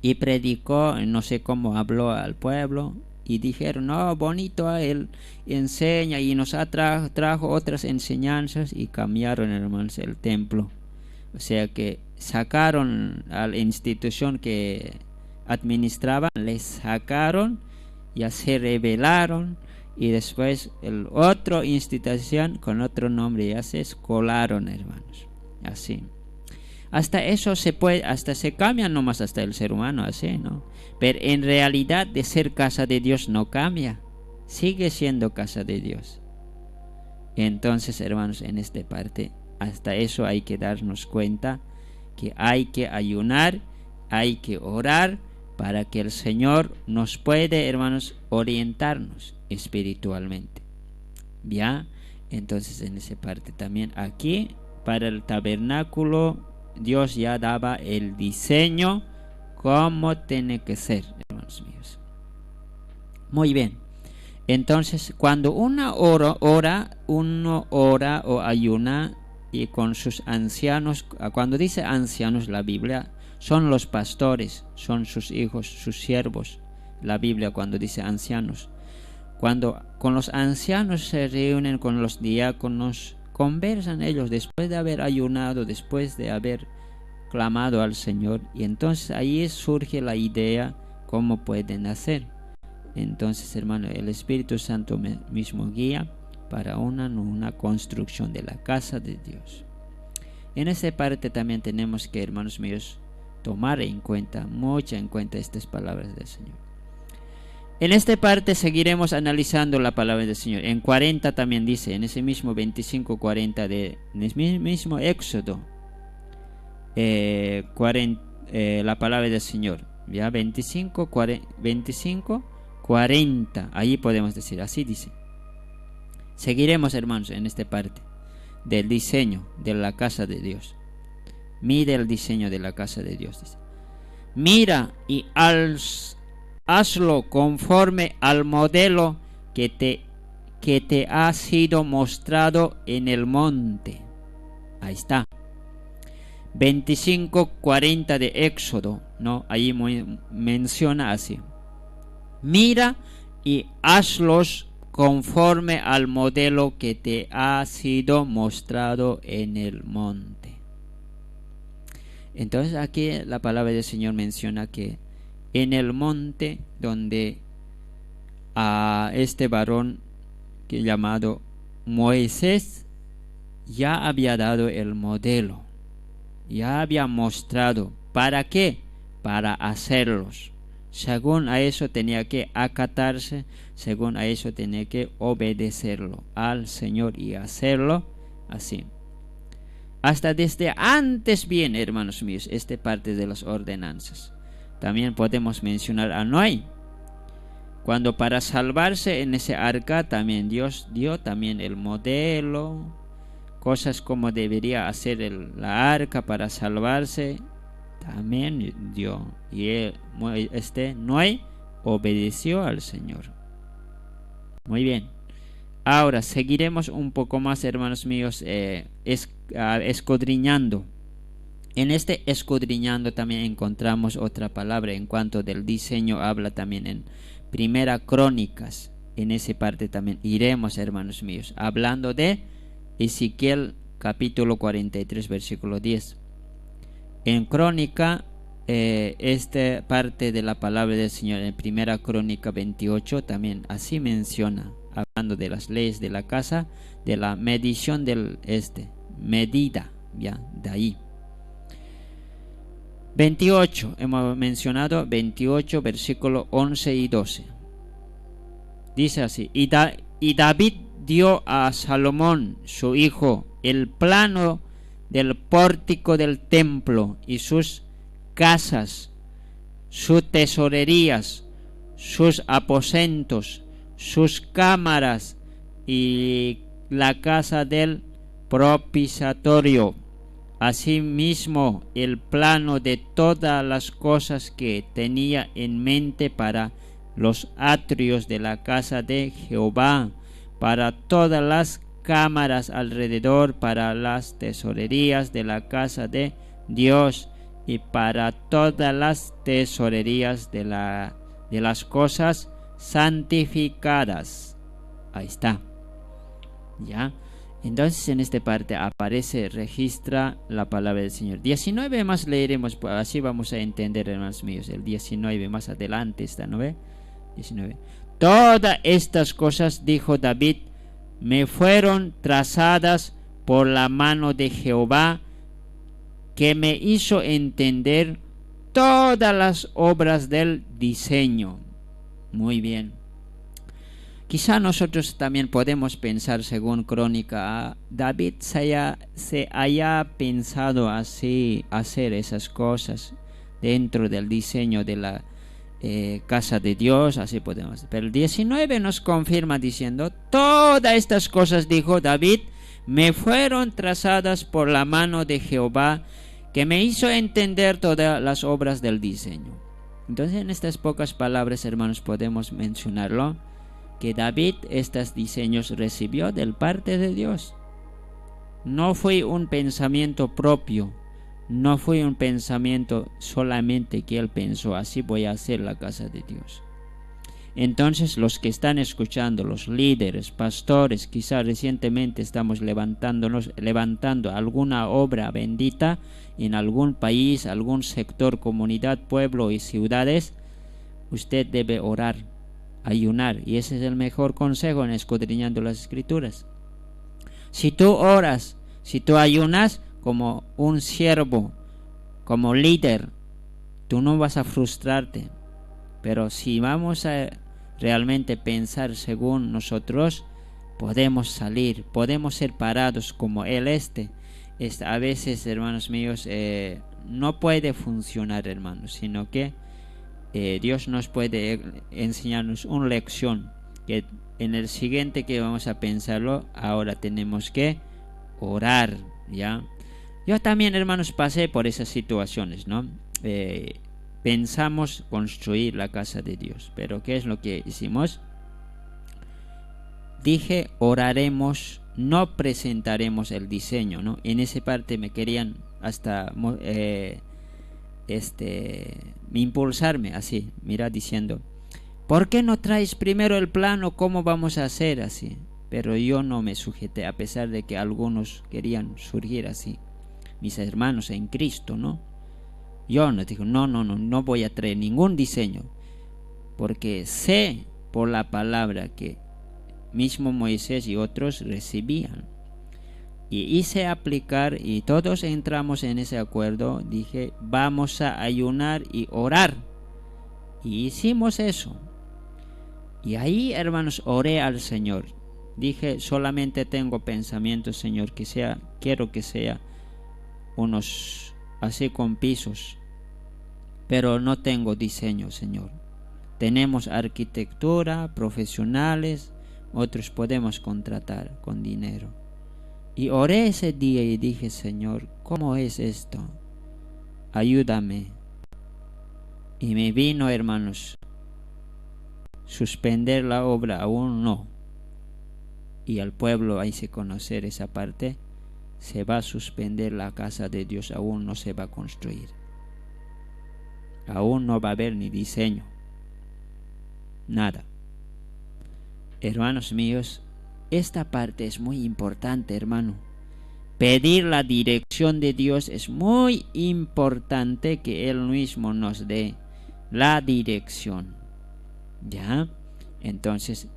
y predicó, no sé cómo habló al pueblo, y dijeron, no, bonito, él enseña y nos trajo otras enseñanzas, y cambiaron, hermanos, el templo. O sea que sacaron a la institución que administraban, les sacaron, ya se rebelaron, y después el otro institución con otro nombre ya se escolaron, hermanos, así. Hasta eso se puede, hasta se cambia nomás, hasta el ser humano así, ¿no? Pero en realidad de ser casa de Dios no cambia, sigue siendo casa de Dios. Entonces, hermanos, en esta parte, hasta eso hay que darnos cuenta que hay que ayunar, hay que orar para que el Señor nos puede, hermanos, orientarnos espiritualmente. ¿Ya? Entonces, en esa parte también, aquí, para el tabernáculo, Dios ya daba el diseño como tiene que ser, hermanos míos. Muy bien. Entonces, cuando uno ora o ayuna y con sus ancianos, cuando dice ancianos la Biblia, son los pastores, son sus hijos, sus siervos. La Biblia cuando dice ancianos, cuando con los ancianos se reúnen con los diáconos, conversan ellos después de haber ayunado, después de haber clamado al Señor, y entonces ahí surge la idea cómo pueden hacer. Entonces, hermano, el Espíritu Santo mismo guía para una construcción de la casa de Dios. En esa parte también tenemos que, hermanos míos, tomar en cuenta, mucho en cuenta estas palabras del Señor. En esta parte seguiremos analizando la palabra del Señor. En 40 también dice, en ese mismo 25-40 en el mismo Éxodo, la palabra del Señor, ya 25-40, ahí podemos decir, así dice. Seguiremos, hermanos, en esta parte del diseño de la casa de Dios. Mira el diseño de la casa de Dios, dice. Mira y hazlo conforme al modelo que te ha sido mostrado en el monte. Ahí está. 25-40 de Éxodo, ¿no? Ahí menciona así. Mira y hazlos conforme al modelo que te ha sido mostrado en el monte. Entonces aquí la palabra del Señor menciona que en el monte donde a este varón que llamado Moisés ya había dado el modelo, ya había mostrado para qué, para hacerlos. Según a eso tenía que acatarse, según a eso tenía que obedecerlo al Señor y hacerlo así. Hasta desde antes bien, hermanos míos, esta parte de las ordenanzas. También podemos mencionar a Noé. Cuando para salvarse en ese arca también Dios dio también el modelo, cosas como debería hacer la arca para salvarse, también dio. Y Noé obedeció al Señor. Muy bien. Ahora seguiremos un poco más, hermanos míos, escudriñando. En este escudriñando también encontramos otra palabra en cuanto del diseño, habla también en Primera Crónicas. En esa parte también iremos, hermanos míos, hablando de Ezequiel capítulo 43 versículo 10. En Crónica, esta parte de la palabra del Señor en Primera Crónica 28 también así menciona, hablando de las leyes de la casa, de la medición del medida, ya, de ahí. 28, hemos mencionado 28, versículo 11 y 12. Dice así: y David dio a Salomón, su hijo, el plano del pórtico del templo y sus casas, sus tesorerías, sus aposentos, sus cámaras y la casa del propiciatorio. Asimismo, el plano de todas las cosas que tenía en mente para los atrios de la casa de Jehová, para todas las cámaras alrededor, para las tesorerías de la casa de Dios y para todas las tesorerías de las cosas santificadas. Ahí está. ¿Ya? Entonces en esta parte aparece, registra la palabra del Señor. 19 más leeremos, pues así vamos a entender, hermanos míos. El 19 más adelante está, ¿no ve? 19. Todas estas cosas, dijo David, me fueron trazadas por la mano de Jehová, que me hizo entender todas las obras del diseño. Muy bien. Quizá nosotros también podemos pensar, según Crónica, David se haya pensado así, hacer esas cosas dentro del diseño de la casa de Dios, así podemos. Pero el 19 nos confirma diciendo, todas estas cosas, dijo David, me fueron trazadas por la mano de Jehová, que me hizo entender todas las obras del diseño. Entonces, en estas pocas palabras, hermanos, podemos mencionarlo, que David estos diseños recibió del parte de Dios. No fue un pensamiento propio, no fue un pensamiento solamente que él pensó, así voy a hacer la casa de Dios. Entonces los que están escuchando, los líderes, pastores, quizá recientemente estamos levantando alguna obra bendita en algún país, algún sector, comunidad, pueblo y ciudades, usted debe orar, ayunar, y ese es el mejor consejo en escudriñando las escrituras. Si tú oras, si tú ayunas como un siervo, como líder, tú no vas a frustrarte. Pero si vamos a realmente pensar según nosotros, podemos salir, podemos ser parados como él a veces, hermanos míos, no puede funcionar, hermanos, sino que Dios nos puede enseñarnos una lección que en el siguiente que vamos a pensarlo, ahora tenemos que orar, ¿ya? Yo también, hermanos, pasé por esas situaciones, ¿no? Pensamos construir la casa de Dios, pero ¿qué es lo que hicimos? Dije, oraremos, no presentaremos el diseño, ¿no? En esa parte me querían hasta impulsarme así, mira, diciendo, ¿por qué no traes primero el plano? ¿Cómo vamos a hacer así? Pero yo no me sujeté, a pesar de que algunos querían surgir así, mis hermanos en Cristo, ¿no? Yo no digo, no voy a traer ningún diseño, porque sé por la palabra que mismo Moisés y otros recibían. Y hice aplicar y todos entramos en ese acuerdo. Dije, vamos a ayunar y orar. Y hicimos eso. Y ahí, hermanos, oré al Señor. Dije, solamente tengo pensamientos, Señor, quiero que sea unos así con pisos. Pero no tengo diseño, Señor. Tenemos arquitectura, profesionales, otros podemos contratar con dinero. Y oré ese día y dije, Señor, ¿cómo es esto? Ayúdame. Y me vino, hermanos, suspender la obra, aún no. Y al pueblo hay que conocer esa parte. Se va a suspender la casa de Dios, aún no se va a construir. Aún no va a haber ni diseño. Nada. Hermanos míos, esta parte es muy importante, hermano. Pedir la dirección de Dios es muy importante, que Él mismo nos dé la dirección. ¿Ya? Entonces,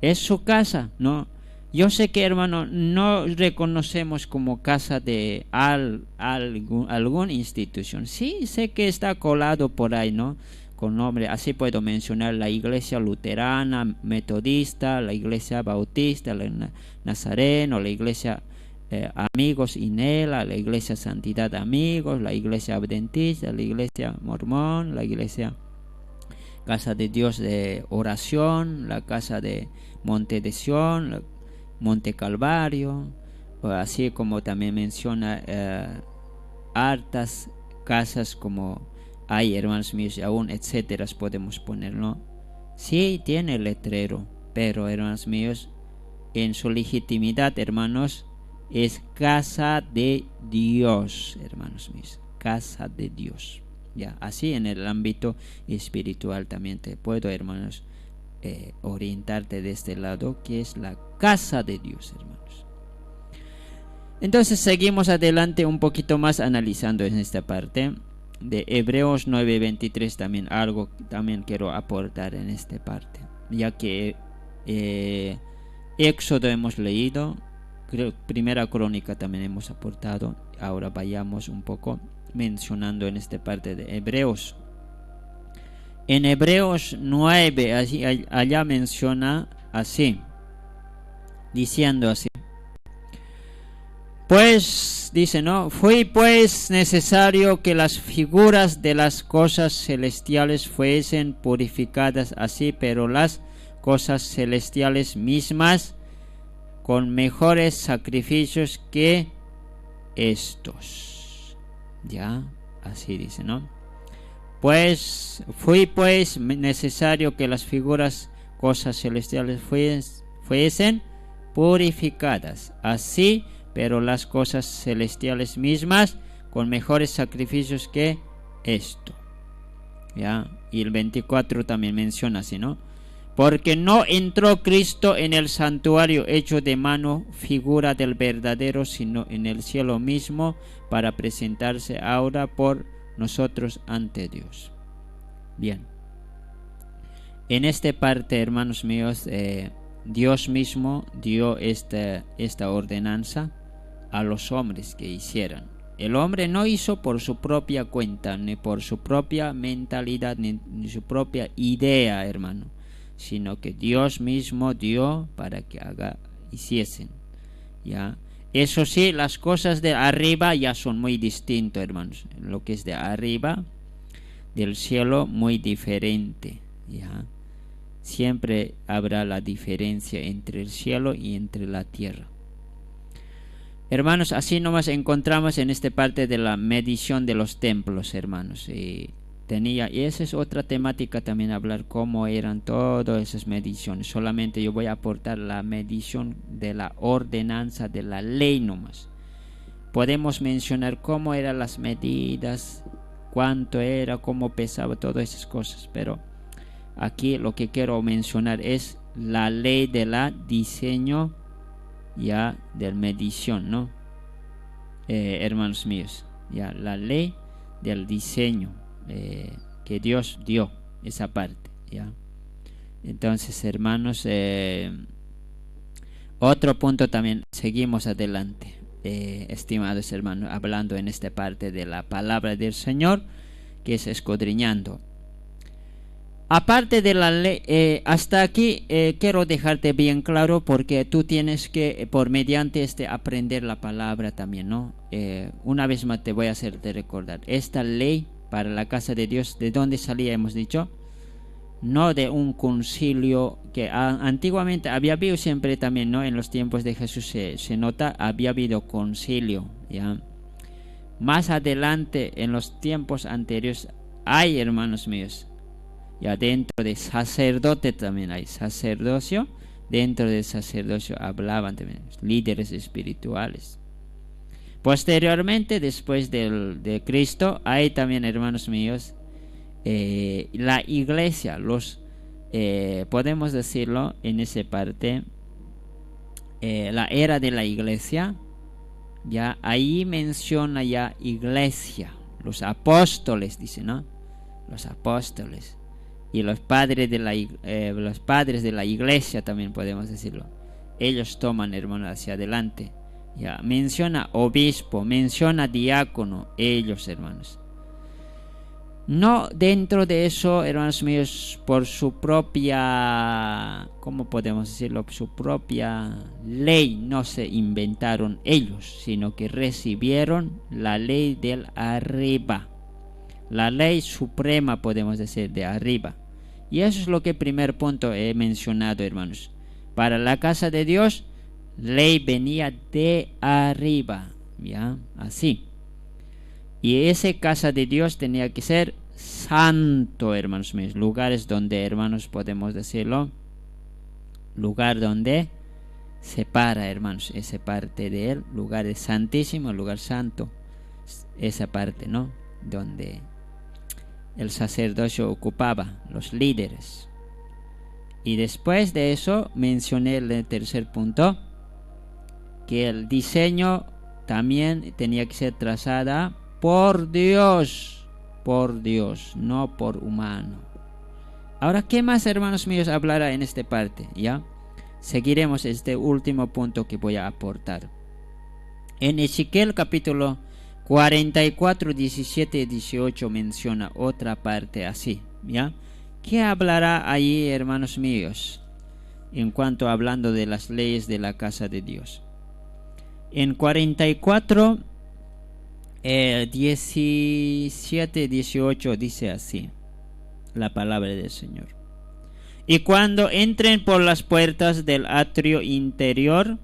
es su casa, ¿no? Yo sé que, hermano, no reconocemos como casa de alguna institución. Sí, sé que está colado por ahí, ¿no? Con nombre, así puedo mencionar la iglesia luterana, metodista, la iglesia bautista, la nazareno, la iglesia Amigos Inela, la iglesia Santidad Amigos, la iglesia adventista, la iglesia mormón, la iglesia Casa de Dios de Oración, la casa de Monte de Sion, Monte Calvario, así como también menciona hartas casas como hay, hermanos míos, aún etcétera podemos ponerlo. Sí tiene letrero, pero, hermanos míos, en su legitimidad, hermanos, es casa de Dios, hermanos míos, casa de Dios. Ya, así en el ámbito espiritual también te puedo, hermanos, orientarte de este lado, que es la casa de Dios, hermanos. Entonces seguimos adelante un poquito más analizando en esta parte de Hebreos 9:23. También algo también quiero aportar en esta parte, ya que Éxodo hemos leído, Primera Crónica también hemos aportado. Ahora vayamos un poco mencionando en esta parte de Hebreos. En Hebreos 9, allá menciona así, diciendo así: pues, dice, ¿no? Fue pues necesario que las figuras de las cosas celestiales fuesen purificadas así, pero las cosas celestiales mismas con mejores sacrificios que estos. Ya, así dice, ¿no? Pues fue pues necesario que las figuras, cosas celestiales fuesen purificadas así, pero las cosas celestiales mismas con mejores sacrificios que esto. Ya, y el 24 también menciona así, ¿no? Porque no entró Cristo en el santuario hecho de mano, figura del verdadero, sino en el cielo mismo, para presentarse ahora por nosotros ante Dios. Bien, en esta parte, hermanos míos, Dios mismo dio esta ordenanza a los hombres que hicieran. El hombre no hizo por su propia cuenta, ni por su propia mentalidad, ni su propia idea, hermano, sino que Dios mismo dio para que hiciesen. ¿Ya? Eso sí, las cosas de arriba ya son muy distintas, hermanos. Lo que es de arriba del cielo, muy diferente. ¿Ya? Siempre habrá la diferencia entre el cielo y entre la tierra. Hermanos, así nomás encontramos en esta parte de la medición de los templos, hermanos. Y esa es otra temática también, hablar cómo eran todas esas mediciones. Solamente yo voy a aportar la medición de la ordenanza de la ley nomás. Podemos mencionar cómo eran las medidas, cuánto era, cómo pesaba, todas esas cosas. Pero aquí lo que quiero mencionar es la ley de la diseño, ya, de medición, ¿no? Hermanos míos, ya, la ley del diseño que Dios dio, esa parte, ¿ya? Entonces, hermanos, otro punto también, seguimos adelante, estimados hermanos, hablando en esta parte de la palabra del Señor, que es escudriñando. Aparte de la ley, hasta aquí quiero dejarte bien claro, porque tú tienes que, por mediante aprender la palabra también, ¿no? Una vez más te voy a hacerte recordar, esta ley para la casa de Dios, ¿de dónde salía? Hemos dicho, no de un concilio que antiguamente había habido siempre también, ¿no? En los tiempos de Jesús se nota, había habido concilio, ¿ya? Más adelante, en los tiempos anteriores, hay, hermanos míos, ya dentro de sacerdote también hay sacerdocio. Dentro del sacerdocio hablaban también líderes espirituales. Posteriormente, después de Cristo, hay también, hermanos míos, la iglesia, podemos decirlo en esa parte, la era de la iglesia, ya ahí menciona ya iglesia, los apóstoles, dice, ¿no? Los apóstoles. Y los padres de la iglesia también podemos decirlo. Ellos toman, hermano, hacia adelante. Ya menciona obispo, menciona diácono, ellos, hermanos. No dentro de eso, hermanos míos, por su propia, ¿cómo podemos decirlo? Su propia ley no se inventaron ellos, sino que recibieron la ley del arriba. La ley suprema, podemos decir, de arriba. Y eso es lo que primer punto he mencionado, hermanos. Para la casa de Dios, ley venía de arriba, ¿ya? Así. Y esa casa de Dios tenía que ser santo, hermanos míos. Lugares donde, hermanos, podemos decirlo, lugar donde separa, hermanos, esa parte de él, lugar de santísimo, lugar santo, esa parte, ¿no? Donde el sacerdocio ocupaba, los líderes. Y después de eso mencioné el tercer punto, que el diseño también tenía que ser trazada por Dios, no por humano. Ahora, ¿qué más, hermanos míos, hablará en esta parte? ¿Ya? Seguiremos este último punto que voy a aportar. En Ezequiel capítulo 44, 17 y 18 menciona otra parte así, ¿ya? ¿Qué hablará ahí, hermanos míos, en cuanto hablando de las leyes de la casa de Dios? En 44, 17, 18 dice así la palabra del Señor. Y cuando entren por las puertas del atrio interior,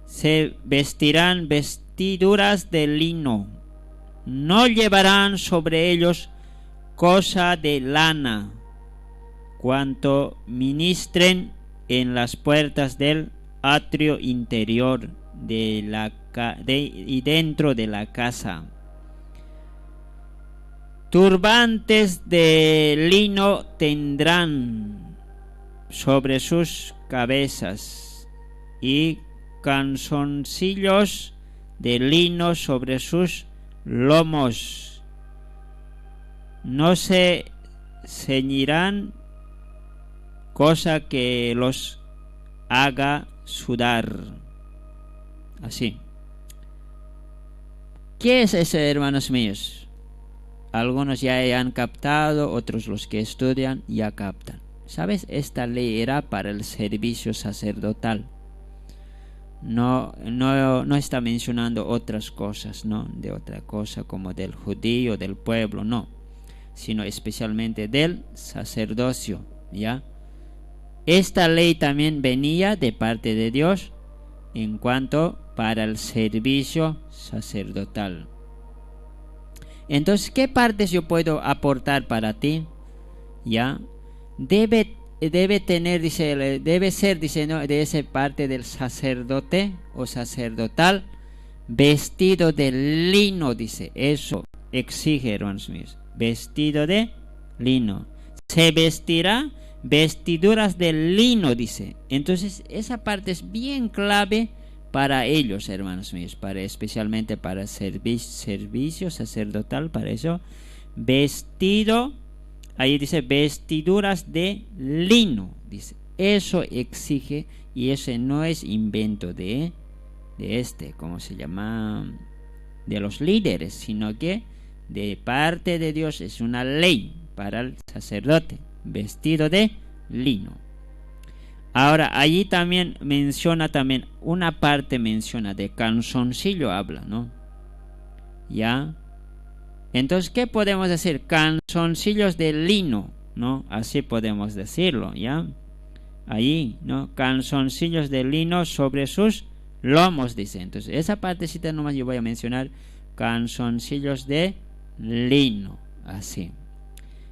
se vestirán vestiduras de lino, no llevarán sobre ellos cosa de lana, cuanto ministren en las puertas del atrio interior y dentro de la casa. Turbantes de lino tendrán sobre sus cabezas y calzoncillos de lino sobre sus lomos. No se ceñirán cosa que los haga sudar. Así. ¿Qué es eso, hermanos míos? Algunos ya han captado, otros los que estudian ya captan. ¿Sabes? Esta ley era para el servicio sacerdotal. No está mencionando otras cosas, no, de otra cosa como del judío, del pueblo, no, sino especialmente del sacerdocio, ¿ya? Esta ley también venía de parte de Dios en cuanto para el servicio sacerdotal. Entonces, ¿qué partes yo puedo aportar para ti? ¿Ya? Debe tener, dice, debe ser, dice, ¿no?, de esa parte del sacerdote o sacerdotal, vestido de lino, dice. Eso exige, hermanos míos, vestido de lino. Se vestirá vestiduras de lino, dice. Entonces, esa parte es bien clave para ellos, hermanos míos, especialmente para servicio sacerdotal, para eso, vestido, ahí dice vestiduras de lino, dice, eso exige, y ese no es invento de ¿cómo se llama? De los líderes, sino que de parte de Dios es una ley para el sacerdote, vestido de lino. Ahora, allí también menciona una parte menciona de calzoncillo, habla, ¿no? ¿Ya? Entonces, ¿qué podemos decir? Calzoncillos de lino, ¿no? Así podemos decirlo, ¿ya? Allí, ¿no? Calzoncillos de lino sobre sus lomos, dice. Entonces, esa partecita nomás yo voy a mencionar, calzoncillos de lino, así.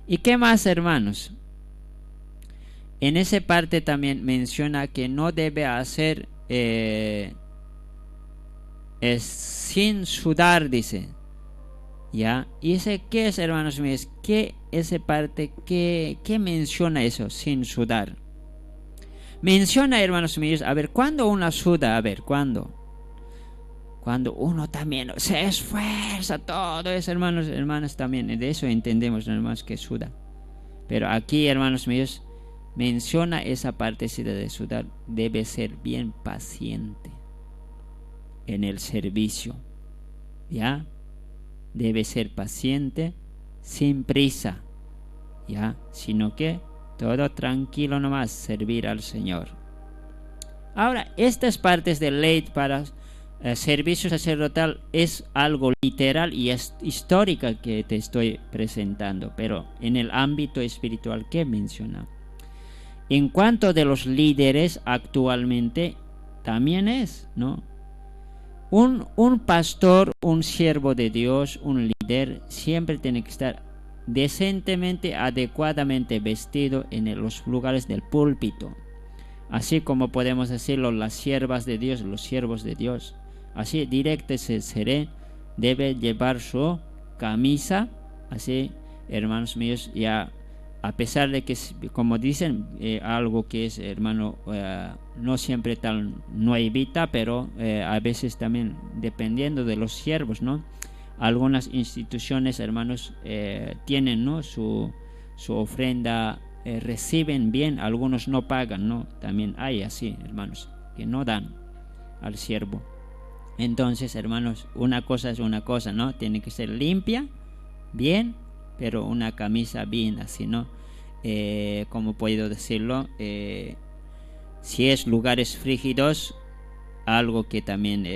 ¿Y qué más, hermanos? En esa parte también menciona que no debe hacer sin sudar, dice. ¿Ya? Y ese, ¿qué es, hermanos míos? ¿Qué esa parte? ¿Qué menciona eso? Sin sudar. Menciona, hermanos míos, a ver, ¿cuándo uno suda? A ver, ¿cuándo? Cuando uno también se esfuerza, todo eso, hermanos, hermanas, también. De eso entendemos, hermanos, que suda. Pero aquí, hermanos míos, menciona esa partecita de sudar. Debe ser bien paciente en el servicio, ¿ya? Debe ser paciente, sin prisa, ¿ya? Sino que todo tranquilo nomás, servir al Señor. Ahora, estas partes de ley para servicio sacerdotal es algo literal y es histórica que te estoy presentando, pero en el ámbito espiritual, ¿qué menciona? En cuanto de los líderes actualmente, también es, ¿no? Un pastor, un siervo de Dios, un líder, siempre tiene que estar decentemente, adecuadamente vestido en los lugares del púlpito. Así como podemos decirlo, las siervas de Dios, los siervos de Dios. Así, directo seré, debe llevar su camisa, así, hermanos míos, ya. A pesar de que, como dicen, algo que es, hermano, no siempre tal no evita, pero a veces también, dependiendo de los siervos, ¿no? Algunas instituciones, hermanos, tienen, ¿no? su ofrenda, reciben bien, algunos no pagan, ¿no? También hay así, hermanos, que no dan al siervo. Entonces, hermanos, una cosa es una cosa, ¿no? Tiene que ser limpia, bien, pero una camisa bien así, ¿no? ¿Cómo puedo decirlo? Si es lugares frígidos, algo que también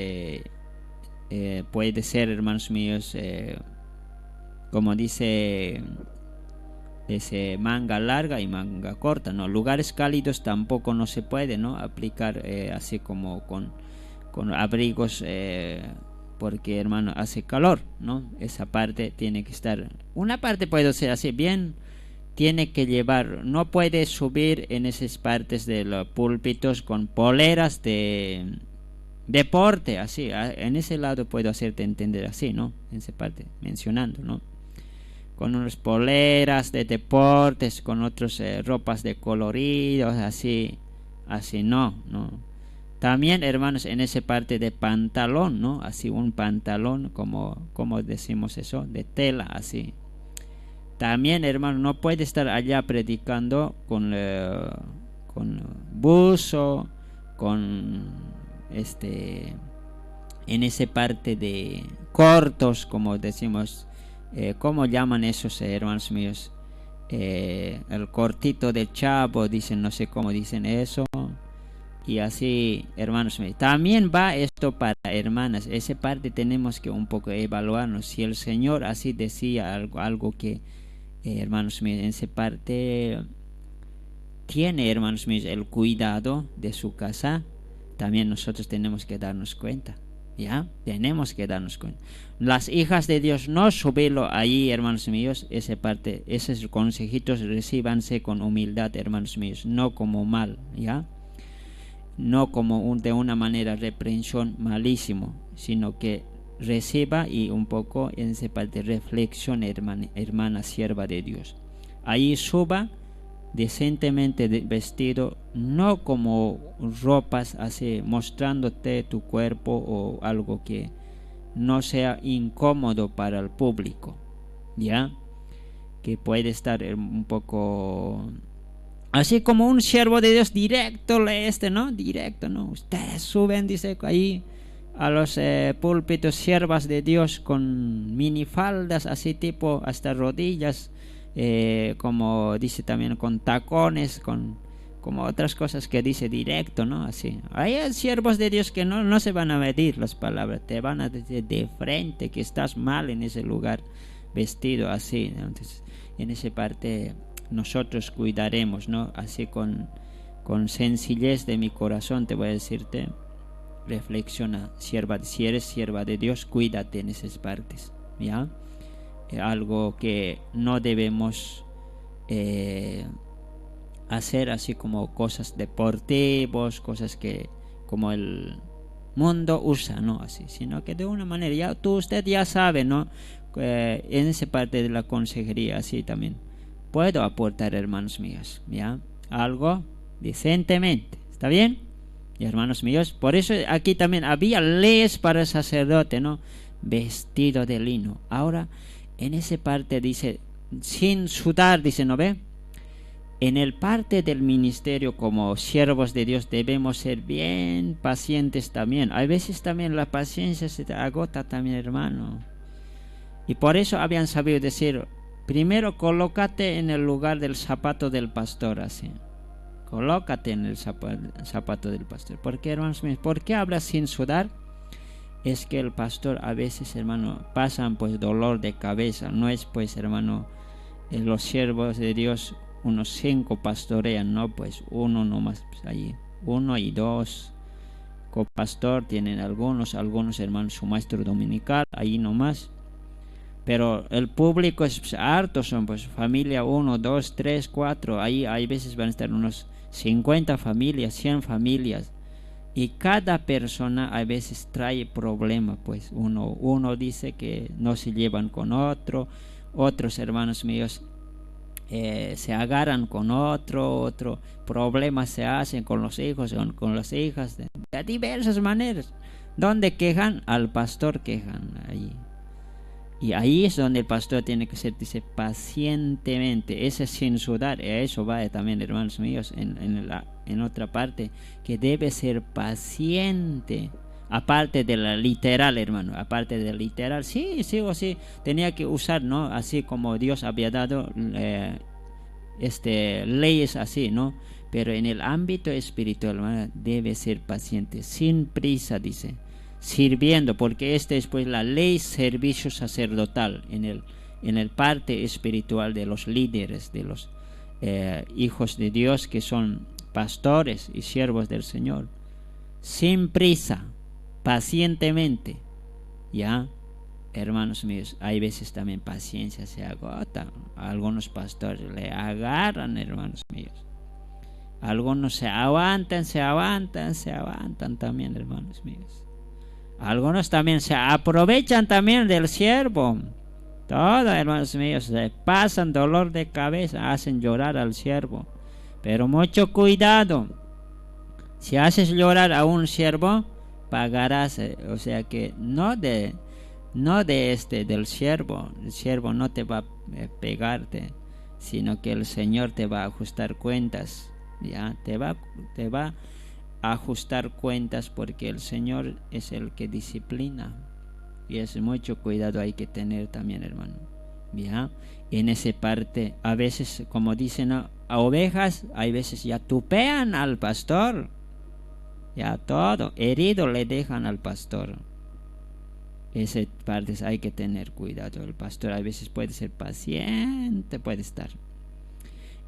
puede ser, hermanos míos, como dice manga larga y manga corta, ¿no? Lugares cálidos tampoco no se puede, ¿no? Aplicar así como con abrigos, porque, hermano, hace calor, ¿no? Esa parte tiene que estar, una parte puede ser así bien, tiene que llevar, no puede subir en esas partes de los púlpitos con poleras de deporte, así, en ese lado puedo hacerte entender así, ¿no? En esa parte, mencionando, ¿no? Con unas poleras de deportes, con otras ropas de coloridos, así no. También, hermanos, en esa parte de pantalón, ¿no? Así un pantalón, como decimos eso, de tela, así. También, hermano, no puede estar allá predicando con buzo, con en esa parte de cortos, como decimos, ¿cómo llaman esos, hermanos míos? El cortito de chavo, dicen, no sé cómo dicen eso. Y así, hermanos míos, también va esto para hermanas. Esa parte tenemos que un poco evaluarnos. Si el Señor así decía algo que, hermanos míos, en esa parte tiene, hermanos míos, el cuidado de su casa, también nosotros tenemos que darnos cuenta. ¿Ya? Tenemos que darnos cuenta. Las hijas de Dios, no subirlo ahí, hermanos míos, esa parte, esos consejitos recíbanse con humildad, hermanos míos, no como mal, ¿ya? No como de una manera reprensión malísimo, sino que reciba y un poco en esa parte reflexión, hermana sierva de Dios. Ahí suba decentemente vestido, no como ropas así mostrándote tu cuerpo o algo que no sea incómodo para el público, ya que puede estar un poco así como un siervo de Dios directo, ¿no? Directo, ¿no? Ustedes suben, dice ahí, a los púlpitos, siervas de Dios con minifaldas, así tipo hasta rodillas, como dice también con tacones, como otras cosas que dice directo, ¿no? Así. Hay siervos de Dios que no se van a medir las palabras, te van a decir de frente que estás mal en ese lugar, vestido así. Entonces, en esa parte nosotros cuidaremos, ¿no? Así con sencillez de mi corazón te voy a decirte, reflexiona, si eres sierva de Dios, cuídate en esas partes, ¿ya? Algo que no debemos hacer así como cosas deportivas, cosas que como el mundo usa, ¿no? Así, sino que de una manera, ya usted ya sabe, ¿no? En esa parte de la consejería, así también puedo aportar, hermanos míos, ¿ya? Algo decentemente, ¿está bien? Y hermanos míos, por eso aquí también había leyes para el sacerdote, ¿no? Vestido de lino. Ahora, en esa parte dice, sin sudar, dice, ¿no ve? En el parte del ministerio como siervos de Dios debemos ser bien pacientes también. Hay veces también la paciencia se te agota también, hermano. Y por eso habían sabido decir, primero colócate en el lugar del zapato del pastor, así. Colócate en el zapato del pastor. ¿Por qué, hermanos míos? ¿Por qué hablas sin sudar? Es que el pastor a veces, hermano, pasan pues dolor de cabeza. No es pues, hermano, los siervos de Dios, unos 5 pastorean, no, pues uno nomás, pues allí, 1 y 2 copastor tienen algunos hermanos, su maestro dominical, ahí nomás. Pero el público es pues, harto, son pues familia 1, 2, 3, 4, ahí hay veces van a estar unos 50 familias, 100 familias. Y cada persona a veces trae problema, pues uno dice que no se llevan con otro, otros hermanos míos se agarran con otro problemas se hacen con los hijos, con las hijas, de diversas maneras. Donde quejan, al pastor quejan ahí. Y ahí es donde el pastor tiene que ser, dice, pacientemente, ese sin sudar. Eso va también, hermanos míos, en otra parte, que debe ser paciente. Aparte de la literal, hermano, aparte de la literal, sí o sí, tenía que usar, ¿no? Así como Dios había dado leyes así, ¿no? Pero en el ámbito espiritual, hermano, debe ser paciente, sin prisa, dice. Sirviendo, porque esta es pues la ley servicio sacerdotal en el parte espiritual de los líderes, de los hijos de Dios que son pastores y siervos del Señor. Sin prisa, pacientemente, ya, hermanos míos, hay veces también paciencia se agota. Algunos pastores le agarran, hermanos míos. Algunos se aguantan también, hermanos míos. Algunos también se aprovechan también del siervo. Todos, hermanos míos, se pasan dolor de cabeza, hacen llorar al siervo. Pero mucho cuidado. Si haces llorar a un siervo, pagarás. O sea que no del siervo. El siervo no te va a pegarte, sino que el Señor te va a ajustar cuentas. Ya te va a ajustar cuentas, porque el Señor es el que disciplina, y es mucho cuidado hay que tener también, hermano. Ya en esa parte a veces, como dicen a ovejas, hay veces ya tupean al pastor, ya todo herido le dejan al pastor. Esas partes hay que tener cuidado. El pastor a veces puede ser paciente, puede estar.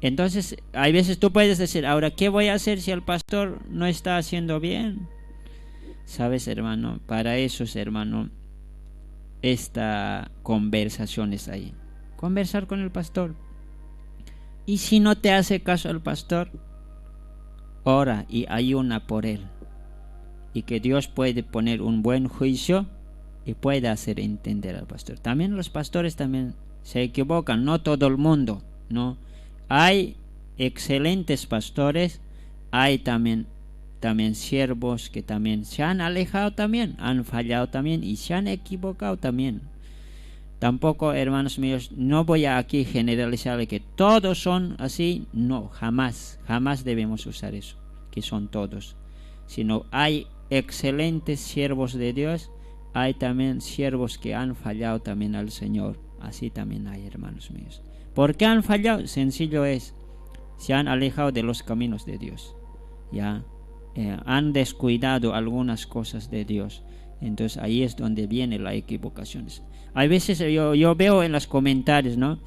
Entonces, hay veces tú puedes decir, ahora, ¿qué voy a hacer si el pastor no está haciendo bien? Sabes, hermano, para eso es, hermano, esta conversación es ahí. Conversar con el pastor. Y si no te hace caso el pastor, ora y ayuna por él. Y que Dios puede poner un buen juicio y puede hacer entender al pastor. También los pastores también se equivocan, no todo el mundo, ¿no? Hay excelentes pastores, hay también siervos que también se han alejado también, han fallado también y se han equivocado también. Tampoco, hermanos míos, no voy a aquí generalizar que todos son así, no, jamás debemos usar eso, que son todos, sino hay excelentes siervos de Dios, hay también siervos que han fallado también al Señor, así también hay, hermanos míos. ¿Por qué han fallado? Sencillo es, se han alejado de los caminos de Dios, ya han descuidado algunas cosas de Dios. Entonces ahí es donde viene la equivocación. Hay veces yo veo en los comentarios, ¿no?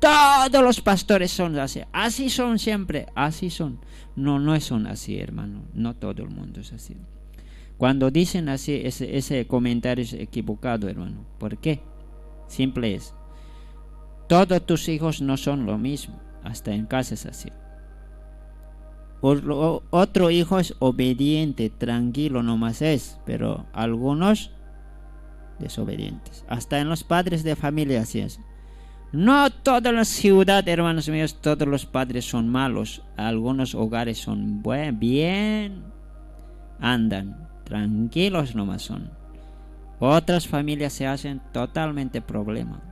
Todos los pastores son así, así son siempre, así son. No son así, hermano, no todo el mundo es así. Cuando dicen así, ese comentario es equivocado, hermano. ¿Por qué? Simple es, todos tus hijos no son lo mismo, hasta en casa es así. Otro hijo es obediente, tranquilo nomás es, pero algunos desobedientes. Hasta en los padres de familia así es. No toda la ciudad, hermanos míos, todos los padres son malos. Algunos hogares son bien, andan, tranquilos nomás son. Otras familias se hacen totalmente problema.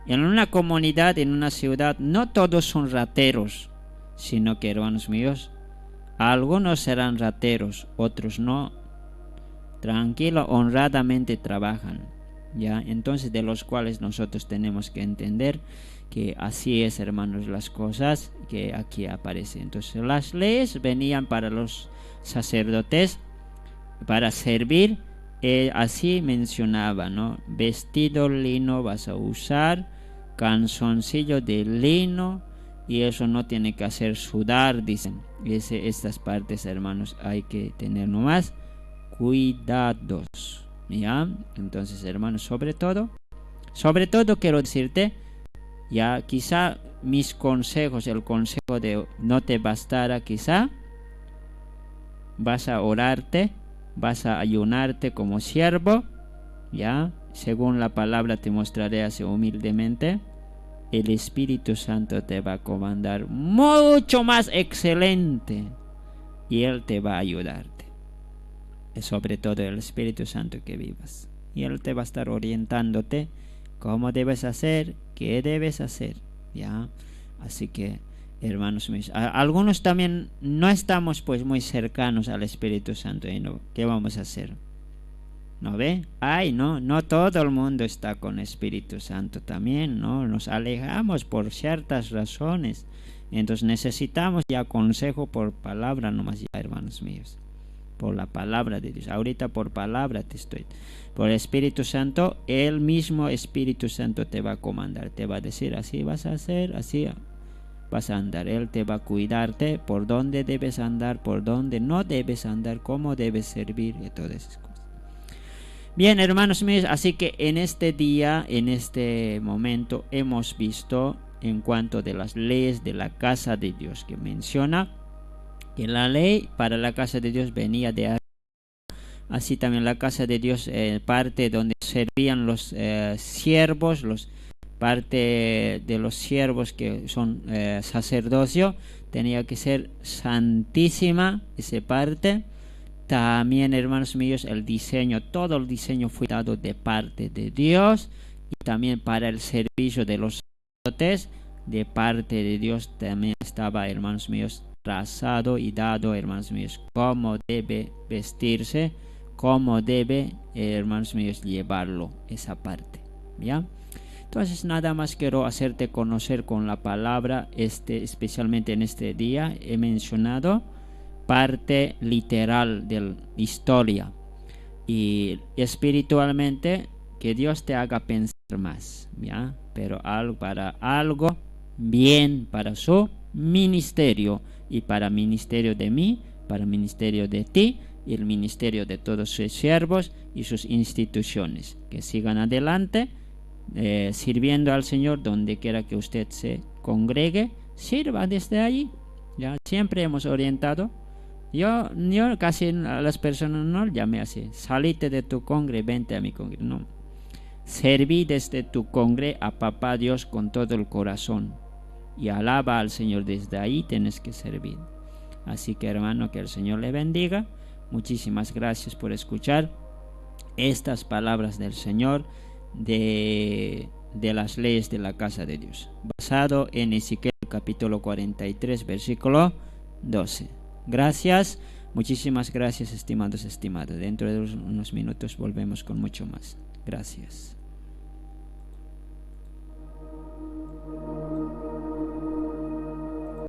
En una comunidad, en una ciudad, no todos son rateros, sino que, hermanos míos, algunos serán rateros, otros no. Tranquilo, honradamente trabajan, ya. Entonces, de los cuales nosotros tenemos que entender que así es, hermanos, las cosas que aquí aparecen. Entonces, las leyes venían para los sacerdotes para servir. Así mencionaba, ¿no? Vestido lino vas a usar, calzoncillo de lino, y eso no tiene que hacer sudar, dicen. Estas partes, hermanos, hay que tener nomás cuidados, ¿ya? Entonces, hermanos, sobre todo quiero decirte, ya, quizá mis consejos, el consejo de no te bastara, quizá vas a orarte, vas a ayunarte como siervo, ya, según la palabra te mostraré así humildemente. El Espíritu Santo te va a comandar mucho más excelente y Él te va a ayudarte. Es sobre todo el Espíritu Santo que vivas, y Él te va a estar orientándote cómo debes hacer, qué debes hacer, ya. Así que, hermanos míos, algunos también no estamos pues muy cercanos al Espíritu Santo, ¿no? ¿Qué vamos a hacer? ¿No ve? No todo el mundo está con Espíritu Santo también, ¿no? Nos alejamos por ciertas razones. Entonces necesitamos ya consejo por palabra nomás, ya, hermanos míos. Por la palabra de Dios. Ahorita por palabra te estoy. Por el Espíritu Santo, el mismo Espíritu Santo te va a comandar. Te va a decir, así vas a hacer, así vas a andar. Él te va a cuidarte por dónde debes andar, por dónde no debes andar, cómo debes servir y todas esas cosas. Bien, hermanos míos, así que en este día, en este momento, hemos visto en cuanto de las leyes de la casa de Dios, que menciona que la ley para la casa de Dios venía de arriba. Así también la casa de Dios, parte donde servían los siervos, parte de los siervos que son sacerdocio, tenía que ser santísima esa parte. También, hermanos míos, el diseño, todo el diseño fue dado de parte de Dios, y también para el servicio de los sacerdotes, de parte de Dios también estaba, hermanos míos, trazado y dado, hermanos míos, cómo debe vestirse, cómo debe, hermanos míos, llevarlo, esa parte, ¿ya? Entonces, nada más quiero hacerte conocer con la palabra, especialmente en este día, he mencionado parte literal de la historia, y espiritualmente que Dios te haga pensar más, ¿ya? Pero para algo bien, para su ministerio, y para ministerio de mí, para ministerio de ti, y el ministerio de todos sus siervos y sus instituciones, que sigan adelante sirviendo al Señor donde quiera que usted se congregue, sirva desde allí, ya. Siempre hemos orientado. Yo casi a las personas no llamé así, salite de tu congre, vente a mi congre, no. Serví desde tu congre a papá Dios con todo el corazón, y alaba al Señor desde ahí, tienes que servir. Así que hermano, que el Señor le bendiga. Muchísimas gracias por escuchar estas palabras del Señor de las leyes de la casa de Dios, basado en Ezequiel capítulo 43 versículo 12. Gracias, muchísimas gracias, estimados, estimadas. Dentro de unos minutos volvemos con mucho más. Gracias.